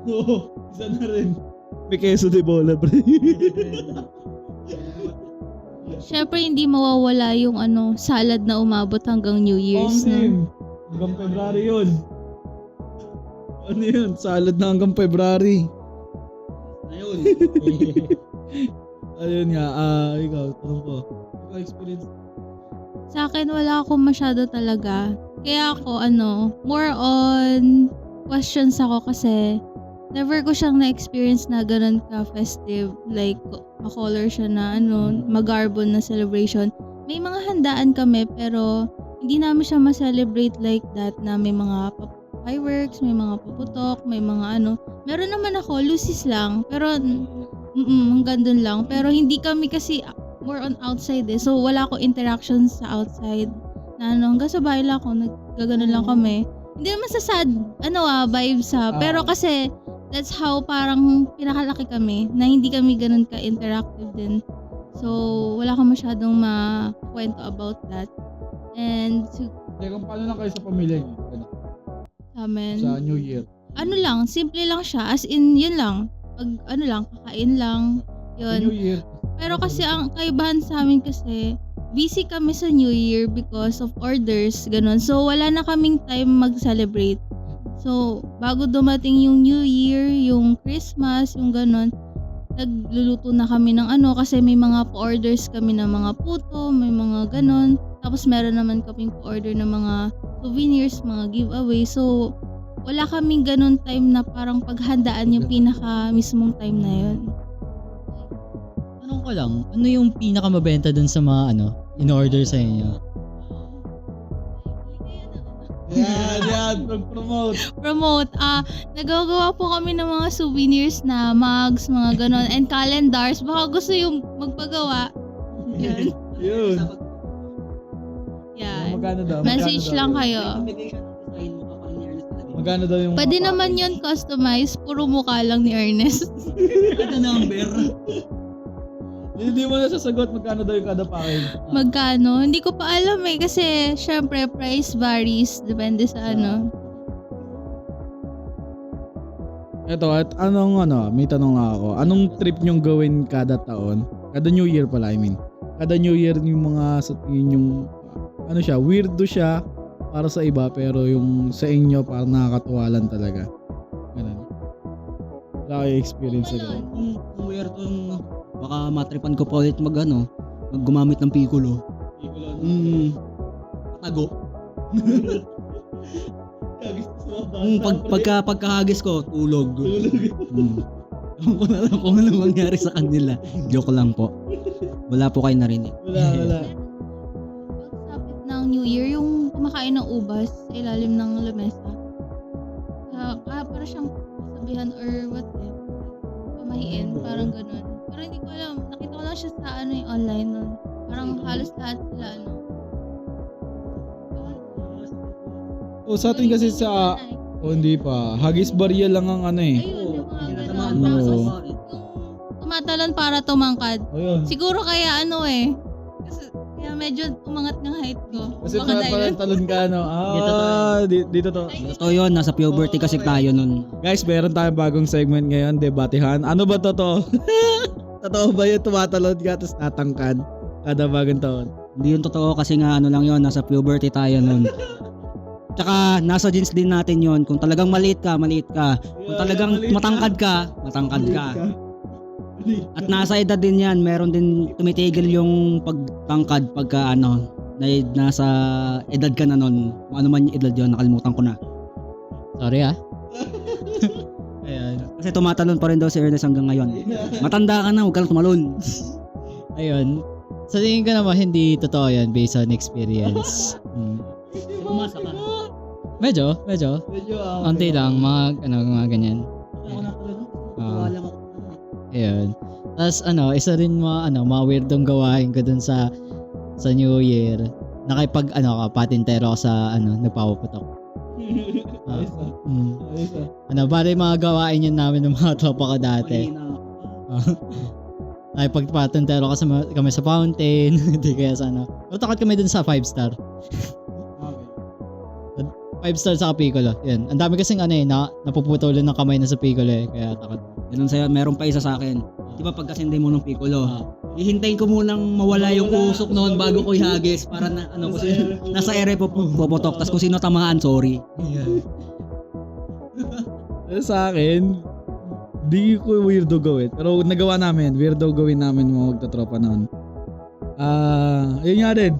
Oo, isa na rin. May queso de bola, pre. Syempre hindi mawawala yung salad na umabot hanggang New Year's. Hanggang February yun. Ano yun? Salad na hanggang February. Ayun. Ayun nga, ikaw, tanong ko. Ikaw experience? Sa akin wala akong masyado talaga. Kaya ako more on questions ako kasi never ko siyang na-experience na ganun ka-festive. Like, makolor siya na magarbon na celebration. May mga handaan kami pero hindi namin siya ma-celebrate like that na may mga fireworks, may mga paputok, may mga Meron naman ako, Lucy's lang. Pero, hanggang dun lang. Pero hindi kami kasi more on outside So, wala ko interactions sa outside. Na hanggang sa bahay lang ako, naggaganon lang kami. Hindi naman sa sad, vibes Pero kasi, that's how parang pinakalaki kami na hindi kami ganun ka-interactive din. So, wala akong masyadong makwento about that. And, Kung paano lang kayo sa pamilya niyo? amen. Sa New Year? Simple lang siya. As in, yun lang. Pag kakain lang. Yun. New Year. Pero kasi ang kaibahan sa amin kasi, busy kami sa New Year because of orders, ganun. So, wala na kaming time mag-celebrate. So, bago dumating yung New Year, yung Christmas, yung ganun, nagluluto na kami ng kasi may mga pa-orders kami ng mga puto, may mga ganun. Tapos meron naman kaming pa-order ng mga souvenirs, mga giveaway. So, wala kaming ganun time na parang paghandaan yung pinaka mismong time na yun. Tanong ko lang, ano yung pinakamabenta dun sa mga in-order sa inyo? Yan, Promote. Nagagawa po kami ng mga souvenirs na mugs, mga ganon, and calendars. Baka gusto yung magpagawa. Yan. Yun. Yan. Magkano daw? Message lang kayo. Combination ng design mo kapag ni Ernest talaga Magkano daw yung Pwede mga naman package? yun customize. Puro mukha lang ni Ernest. Kada number. Hindi mo nasasagot magkano daw yung kada package. Magkano? Hindi ko pa alam eh. Kasi syempre price varies. Depende sa ano. Eto, at may tanong nga ako. Anong trip nyong gawin kada taon? Kada New Year pala, I mean. Kada New Year yung mga sa tingin yung weirdo siya para sa iba pero yung sa inyo parang nakakatuwa lang talaga. Ganun. Wala kayo experience sa ganun. Kung weird yung baka matripan ko pa ulit gumamit ng piccolo. Patago. Pagkahagis ko, tulog. Ewan ko na lang kung ano mangyari sa kanila. Joke lang po. Wala po kayo narinig. Wala. Pagsapit ng New Year, yung kumakain ng ubas sa ilalim ng lamesa. Para siyang sabihan or what eh. Pamahiin, parang ganun. Pero hindi ko alam. Nakita ko lang siya sa online nun. Parang halos lahat sila Sa atin kasi hindi pa. Hagis barya lang ang eh. Ayun, yung mga Tinatamaan ganun. pa sa Oo. bakit? Yung tumatalon para tumangkad. Ayun. Siguro kaya kasi kaya medyo umangat ng height ko. Kasi Baka dahil- parang talon ka dito to. Ito yun, nasa puberty kasi tayo nun. Guys, meron tayong bagong segment ngayon, debatehan. Ano ba totoo? Totoo ba yun tumatalon ka tapos tatangkad kada bagong taon? Hindi yun totoo kasi nga lang yun, nasa puberty tayo nun. Tsaka nasa genes din natin yun. Kung talagang maliit ka. Kung talagang matangkad ka. At nasa edad din yan, meron din tumitigil yung pagtangkad pagka nasa edad ka na nun. Kung ano man yung edad yun, nakalimutan ko na. Sorry Ayan. Kasi tumatalon pa rin daw si Ernest hanggang ngayon. Matanda ka na, huwag ka lang tumalon. Ayun. Sa tingin ko naman hindi totoo yan based on experience. Umasa ka. Medyo. Konti lang, mga ganyan. Ayun. Tapos isa rin mga weirdong gawain ko dun sa New Year. Nakipag patintero ako sa nagpapaputok. Bali mga gawain yun namin ng mga tropa ko dati. Nakipagpatintero kami sa fountain, hindi kaya sa Matakot kami dun sa 5-star. 5-star sa Piccolo. Yan. Ang dami kasing napuputulin ng kamay na sa Piccolo kaya takot. Ganun sa'yo, meron pa isa sa akin. Di ba pagkasindi mo ng piccolo, hihintayin ko munang mawala yung usok noon bago ko ihagis para kasi nasa ere puputok, tas kung sino tamaan, sorry. Sa akin, di ko weirdo gawin. Pero nagawa namin, weirdo gawin namin mga magtatropa noon. Yun nga din.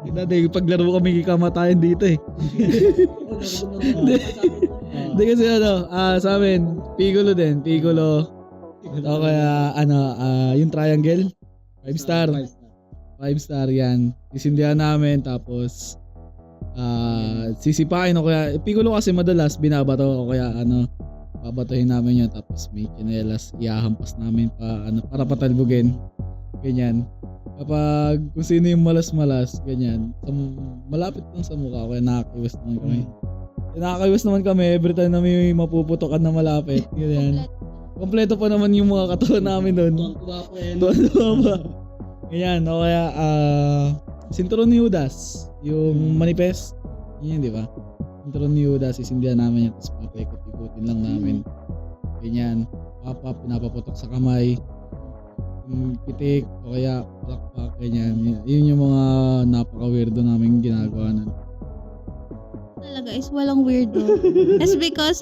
Dati paglaro kami kikamatayan dito eh. Hindi kasi sa amin, Piccolo. O kaya yung triangle, 5-star. 5-star yan. Isindihan namin tapos sisipain o kaya Piccolo kasi madalas binabato o kaya babatuhin namin yan tapos may chinelas ihahampas namin para patalbugin. Ganyan. Kapag kung sino yung malas-malas, ganyan. Malapit lang sa mukha, kaya nakakaiwas naman kami. Nakakaiwas naman kami every time na may mapuputokan na malapit. Ganyan. Kompleto pa naman yung mga katawan namin doon. Tuwa pa. Ganyan, o kaya sinturon ni Judas, yung manifest. Yan, di ba? Sinturon ni Judas, isindihan namin yan, tapos papaikot-ikutin lang namin. Ganyan, pinapaputok sa kamay. Pitik o kaya palakpak, ganyan. Yun yung mga napaka-weirdo namin ginagawa nun. Talaga is walang weirdo. It's because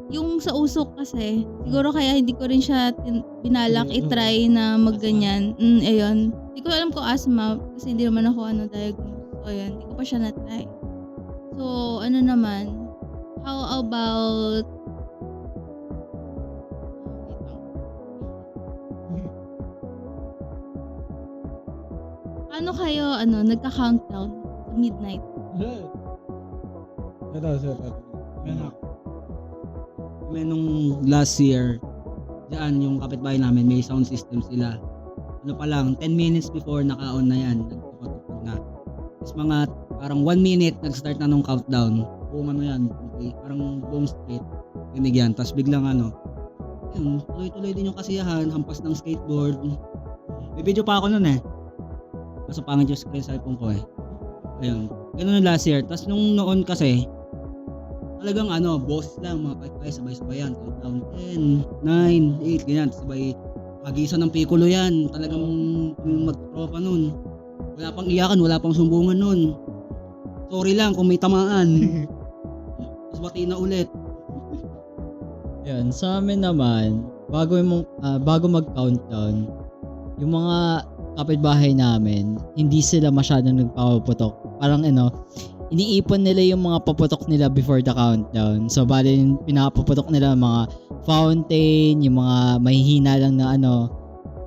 yung sa usok kasi, siguro kaya hindi ko rin siya binalak i-try na magganyan. Ayun. Hindi ko alam kung asthma kasi hindi naman ako diagnose. So ayun, hindi ko pa siya na-try. So naman, how about ano kayo nagka-countdown sa midnight? Ito. May nung last year, diyan yung kapitbahay namin, may sound system sila. Pa lang, 10 minutes before naka-on na yan, nagtutugtog na. Tapos mga parang 1 minute nag-start na nung countdown. buong ano yan, okay, parang buong street, binigyan. Tapos biglang ano, yun, tuloy-tuloy din yung kasiyahan, hampas ng skateboard. May video pa ako nun eh. Kaso pangit yung screen sa iPhone ko eh. Ayun, ganun yung last year. Tapos nung noon kasi, talagang ano, boss lang, mga kaya sabay-sabay yan. Countdown 10, 9, 8, ganyan. Sabay, pagisan ng Piccolo yan. Talagang magtropa nun. Wala pang iyakan, wala pang sumbungan nun. Sorry lang kung may tamaan. Tapos bati na ulit. Yan, sa amin naman, bago mag-countdown, yung mga kapitbahay namin, hindi sila masyadong nagpapaputok. Parang iniipon nila yung mga paputok nila before the countdown. So, bali yung pinapaputok nila mga fountain, yung mga mahihina lang na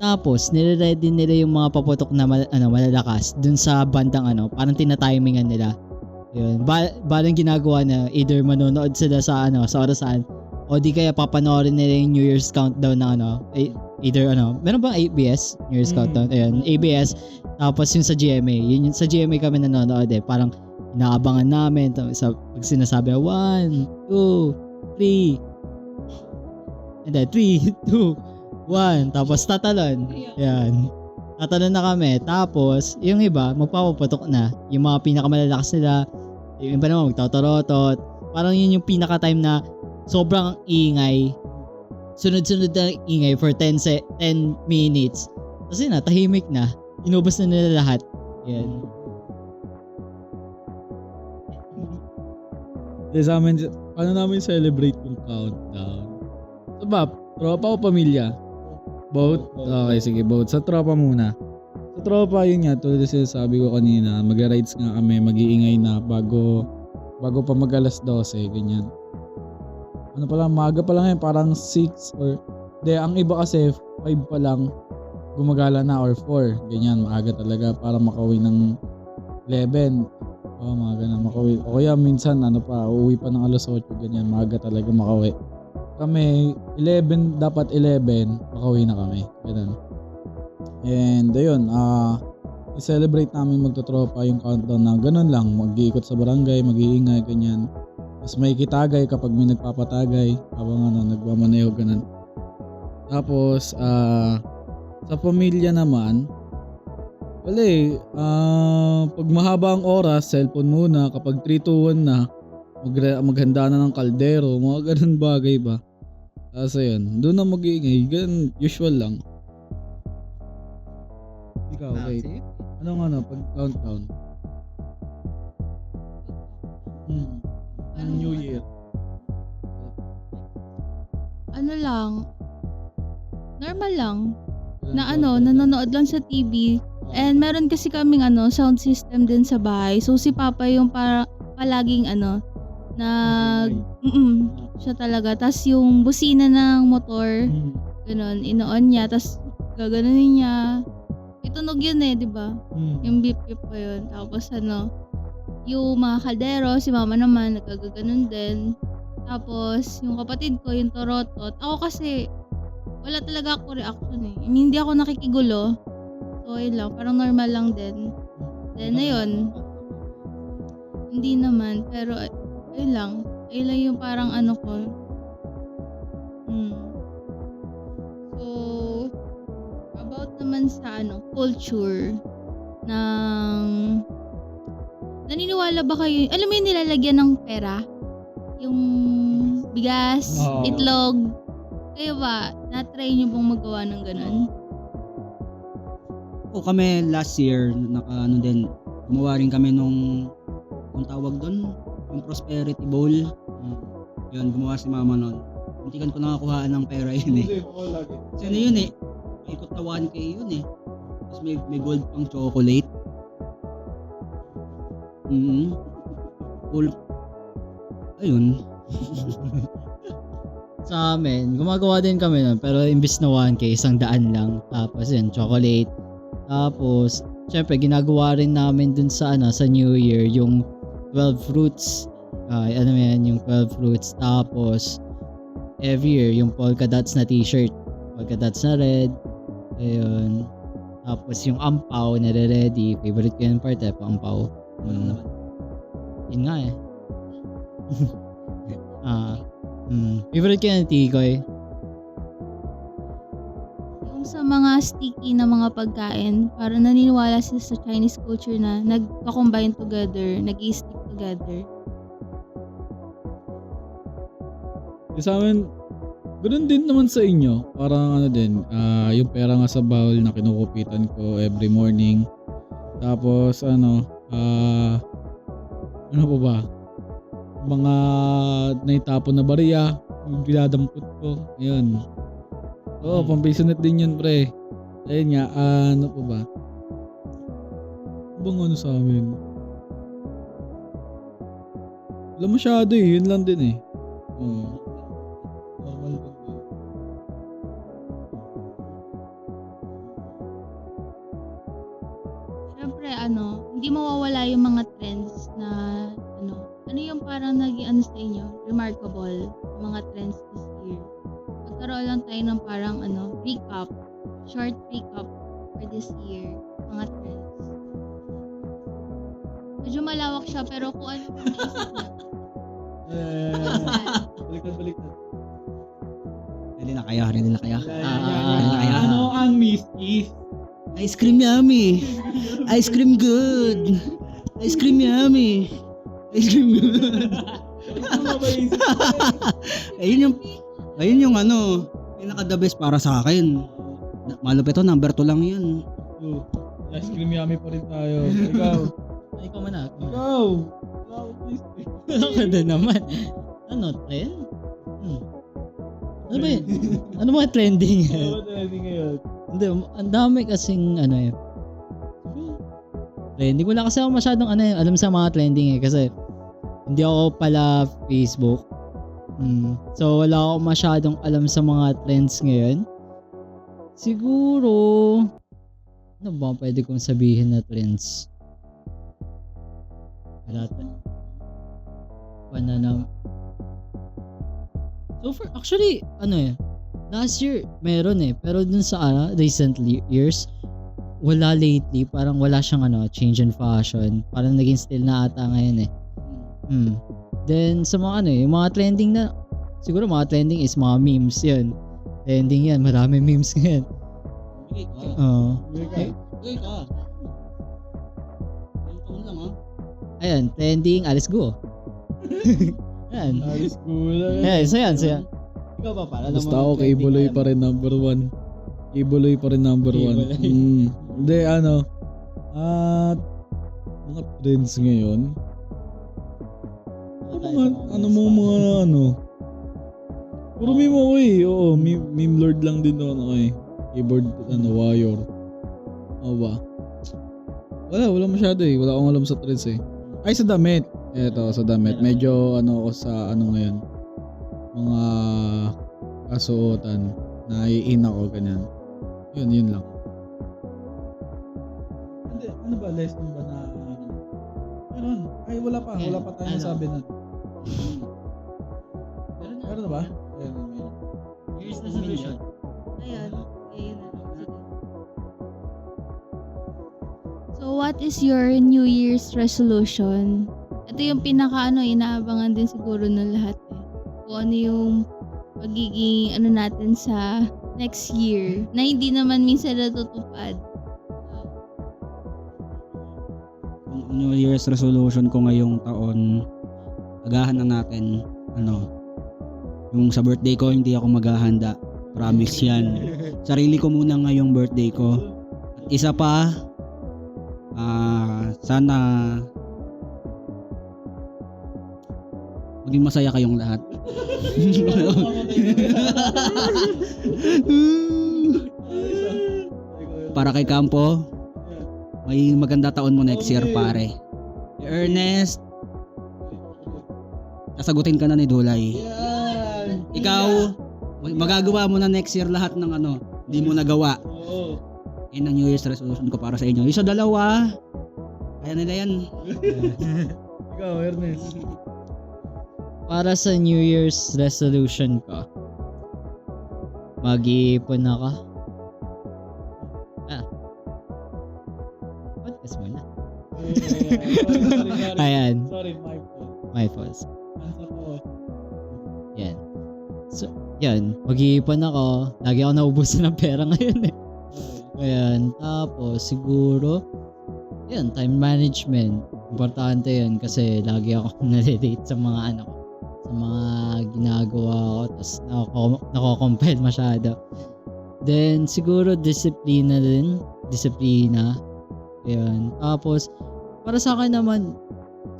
Tapos, nire-ready nila yung mga paputok na malalakas dun sa bandang parang tinatimingan nila. Yun. Balang ginagawa na either manonood sila sa orasan o di kaya papanoorin nila yung New Year's countdown na either meron bang ABS? New Year's countdown. Ayun, ABS. Tapos yung sa GMA. Yung sa GMA kami nanonood parang inaabangan namin. Pag sinasabi 1, 2, 3. And then 3, 2, 1. Tapos tatalon. Yan. Tatalon na kami. Tapos, yung iba, magpapaputok na. Yung mga pinakamalalakas nila. Yung iba naman, magtotorotot. Parang yun yung pinaka-time na sobrang ingay. Sunod-sunod na ingay for 10 minutes. Tapos yun na, tahimik na. Inubos na nila lahat. Yan. Sa amin, paano namin celebrate yung countdown? So ba, tropa o pamilya? Both? Okay, sige, both. Sa tropa muna. Sa tropa, yun nga, tulad na sinasabi ko kanina, mag-rides nga kami, mag-iingay na bago pa mag alas 12, ganyan. Ano pa lang, maaga pa lang yan, parang 6 or, ang iba kasi 5 pa lang, gumagala na or 4, ganyan, maaga talaga para makauwi ng 11. Maaga na makauwi. O kaya minsan, uuwi pa ng alas 8, ganyan, maaga talaga makauwi. Kami, 11, dapat 11, makauwi na kami. Ganun. And ayun, i-celebrate namin magtotropa yung countdown na ganun lang. Mag-iikot sa barangay, mag-iingay, ganyan. Tapos may kitagay kapag may nagpapatagay. Habang nagmamaneho, ganun. Tapos, sa pamilya naman, wala pag mahaba ang oras, cellphone muna. Kapag 3-2-1 na, maghanda na ng kaldero, mga ganun bagay ba. Tapos ayun, doon na mag-iingay, ganun, usual lang. Ikaw, okay. Anong pag countdown? New Year. Ano lang, normal lang. Na nanonood lang sa TV. And meron kasi kaming sound system din sa bahay. So si Papa yung palaging siya talaga. Tas yung busina ng motor, ganun, ino-on niya, tas gaganunin niya. Itunog yun di ba? Yung beep beep pa yun. Tapos yung mga kaldero, si Mama naman nagagaganon din. Tapos yung kapatid ko, yung torotot. Ako kasi wala talaga ako reaction hindi ako nakikigulo. So yun lang, parang normal lang din. Then ayun, hindi naman, pero ayun lang yung parang ko. So about naman sa culture ng, naniniwala ba kayo, alam mo yung nilalagyan ng pera, yung bigas, itlog, kayo ba na-try nyo bang magawa ng ganun? Kami last year din, gumawa rin kami nung tawag doon, yung prosperity bowl. Yun, gumawa si Mama nun. Muntikan ko nakakuhaan ng pera yun Kasi yun ikot na 1K yun Tapos may gold pang chocolate. Cool. Ayun. Sa amin, gumagawa din kami nun, pero imbis na 1K, 100 lang. Tapos yun, chocolate. Tapos, syempre, ginagawa rin namin dun sa New Year, yung 12 fruits. Yung 12 fruits. Tapos, every year, yung polka dots na t-shirt. Polka dots na red. Ayun. Tapos, yung ampaw, nare-ready. Favorite ko yung part, pang ampaw. Yun nga Favorite ko yan, Tikoy. Yung sa mga sticky na mga pagkain, para naniniwala sila sa Chinese culture na nagka-combine together, nag-stick together. Sa amin, ganoon din naman sa inyo. Parang ano din, yung pera nga sa bowl na kinukupitan ko every morning. Tapos ano pa ba? Mga naitapon na bariya, yung dinadampot ko. Ayun. Oo, pampisonet din yun, pre. Ayun nga, ano pa ba? Bang ano sa amin? Wala masyado eh, yun lang din eh. Normal lang din. Siyempre, hindi mawawala yung mga trends na, ano yung parang naging sa inyo, remarkable, mga trends this year. Magkaroon lang tayo ng parang, recap, short recap for this year, mga trends. Medyo malawak siya, pero kung ano yung naisip niya. Baliktad. Ready na kayo? Ano ang miss? Ice cream yummy. Ice cream good. Ice cream yummy. Ice cream good. Ayun yung pinaka the best para sa akin. Malupit to, number 2 lang yan. Ice cream yummy pa rin tayo. Ikaw muna. Ikaw, please. Ako din naman. Ano, trend? Ano ba yun? Ano mga trending? Ano trending ngayon? Hindi, ang dami kasing trending. Wala kasi ako masyadong alam sa mga trending kasi hindi ako pala Facebook. So wala ako masyadong alam sa mga trends ngayon. Siguro ano ba pwede kong sabihin na trends? Wala So for actually last year meron pero dun sa recent years wala lately, parang wala siyang change in fashion, parang naging still na ata ngayon Then sa mga yung mga trending na siguro mga trending is mga memes yun. Trending yan, marami memes ngayon. Ayan, trending, alis go. Ayan. Alis cool. Ayan, saya. Ikaw ba para? Basta ako kay Buloy pa rin number 1. Ibuloy pa rin number 1. Hindi, mga trends ngayon. Puro meme ako eh. Oo, meme lord lang din ako eh. Keyboard, warrior. Ano ba? Wala masyado eh. Wala akong alam sa trends eh. Ay, sa damit. Eto, sa damit. Medyo ako sa ngayon. Mga kasuotan. Naiin ako, ganyan. Yun lang. Hindi, ano ba? Lesson ba na meron? Ay, wala pa tayo nasabi na. Meron na ba? Meron. Here's the solution. Ayun na. Sige. So what is your New Year's resolution? Ito yung pinaka inaabangan din siguro ng lahat Kung ano yung magiging natin sa next year na hindi naman minsan natutupad. Kung New Year's resolution ko ngayong taon, agahan na natin yung sa birthday ko hindi ako maghahanda. Promise yan. Sarili ko muna ngayong birthday ko. At isa pa, sana maging masaya kayong lahat. Para kay Campo, may maganda taon mo next year, pare. Ernest, sasagutin ka na ni Dulay. Ikaw, magagawa mo na next year lahat ng hindi mo nagawa. Yan ang New Year's resolution ko para sa inyo. Isa, dalawa, kaya nila yan. Ikaw, Ernest. Para sa New Year's resolution ko, mag-iipon ako. Podcast mo na. Sorry. Ayan. Sorry, my fault. My fault. Yan. So, yan. Mag-iipon ako. Lagi ako naubusan ng pera ngayon eh. Ayan. Tapos, siguro, yan, time management. Importante yan kasi lagi ako nalilate sa mga ano ko. Sa mga ginagawa ko. Tapos, nako-compel masyado. Then, siguro, disiplina din. Disiplina. Ayan. Tapos, para sa akin naman,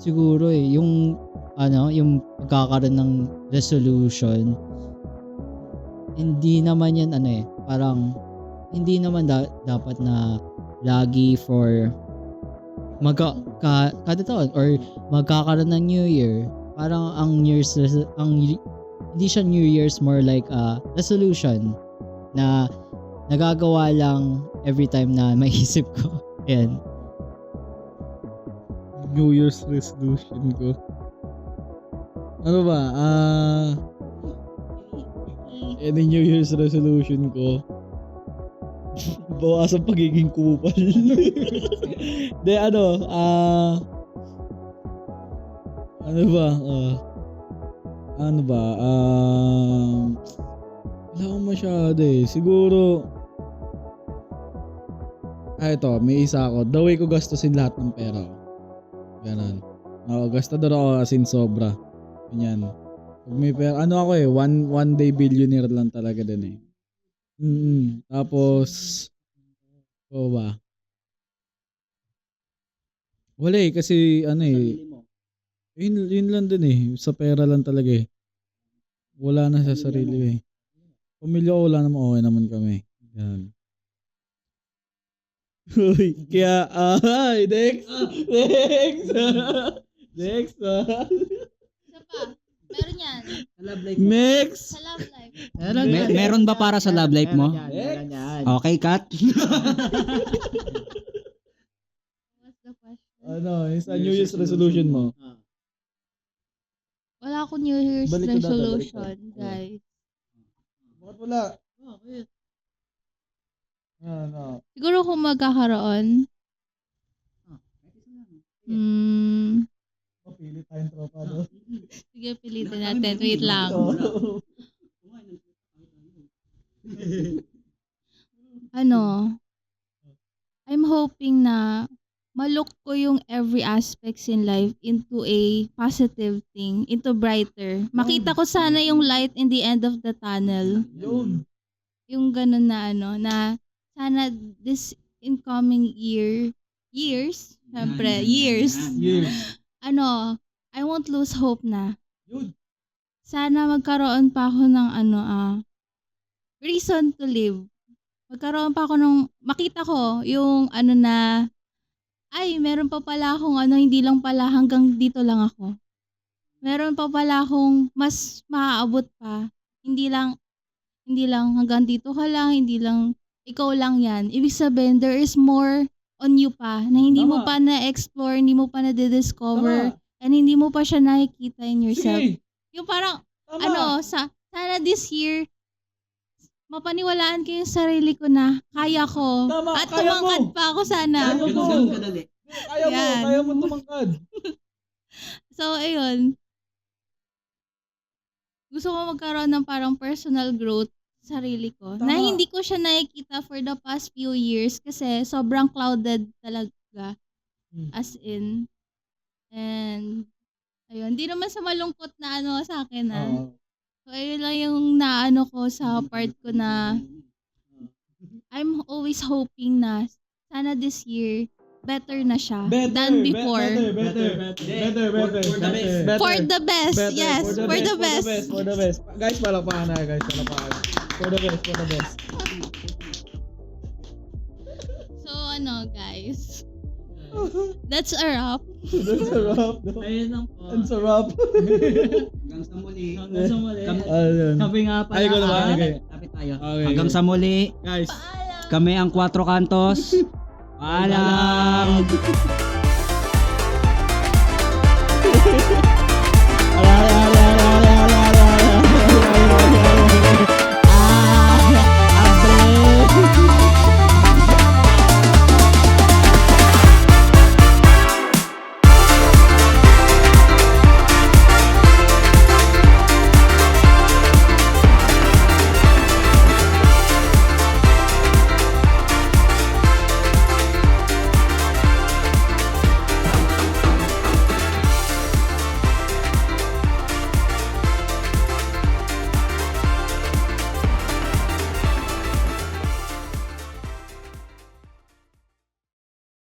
siguro yung pagkakaroon ng resolution, hindi naman yan parang hindi naman dapat na lagi for kada taon or magkakaroon ng New Year. Parang ang New Year's hindi siya New Year's, more like a resolution na nagagawa lang every time na maisip ko. Ayan. New Year's resolution ko. Ano ba? Any New Year's resolution ko? Bawasan pagiging kupal. De ano ba? Wala akong masyado eh. Siguro, ito, may isa ako. The way ko gastusin lahat ng pera ko. Ganon. Gastador ako as in sobra. Ganyan. Pag may pera, ako one day billionaire lang talaga din eh. Tapos, ba? Wala eh, kasi yun lang din eh. Sa pera lang talaga eh. Wala na sa sarili eh. Pamilya ko, wala naman, okay naman kami. Ganun. Uy, kaya, next! Next! Isa pa. Meron yan. Sa love life mo. Next! Sa love life. Meron ba para sa love life mo? Next! Okay, cut. What's the question? Yung sa New Year's resolution mo? Wala akong New Year's Balik ko dati, resolution, balik ko. guys. Bakit wala? Siguro kung magkakaroon, Pili tayong tropa, no? sige, pilitin natin. Wait lang. I'm hoping na ma-look ko yung every aspects in life into a positive thing, into brighter. Makita ko sana yung light in the end of the tunnel. Yun. Yung ganun na na sana this incoming years, syempre, years, I won't lose hope na. Yun. Sana magkaroon pa ako ng reason to live. Magkaroon pa ako makita ko yung meron pa pala akong hindi lang pala hanggang dito lang ako. Meron pa pala akong mas maaabot pa. Hindi lang hanggang dito ka lang, hindi lang ikaw lang yan. Ibig sabihin, there is more on you pa na hindi mo pa na-explore, hindi mo pa na-discover, and hindi mo pa siya nakikita in yourself. Sige. Yung parang, sana this year, mapaniwalaan ko yung sarili ko na kaya ko. Tama, At kaya tumangkad mo. pa ako sana. Kaya mo tumangkad. So, ayun. Gusto ko magkaroon ng parang personal growth sa sarili ko. Tama. Na hindi ko siya nakikita for the past few years kasi sobrang clouded talaga. As in. And, ayun. Hindi naman sa malungkot na sa akin So, ayun lang yung naano ko sa part ko na I'm always hoping na sana this year better na siya than before. Better. For the best, yes. For the best. For the best. Guys, palakpakan na guys. Palakpakan. For the best. So, guys. That's a wrap. That's a wrap. Ayun lang po. That's a wrap. Hanggang sa muli. Ayun. Sabi nga pala. Ay, ko naman. Okay. Lapit tayo. Okay. Hanggang sa muli. Guys. Kami ang Quatro Cantos. Paalam.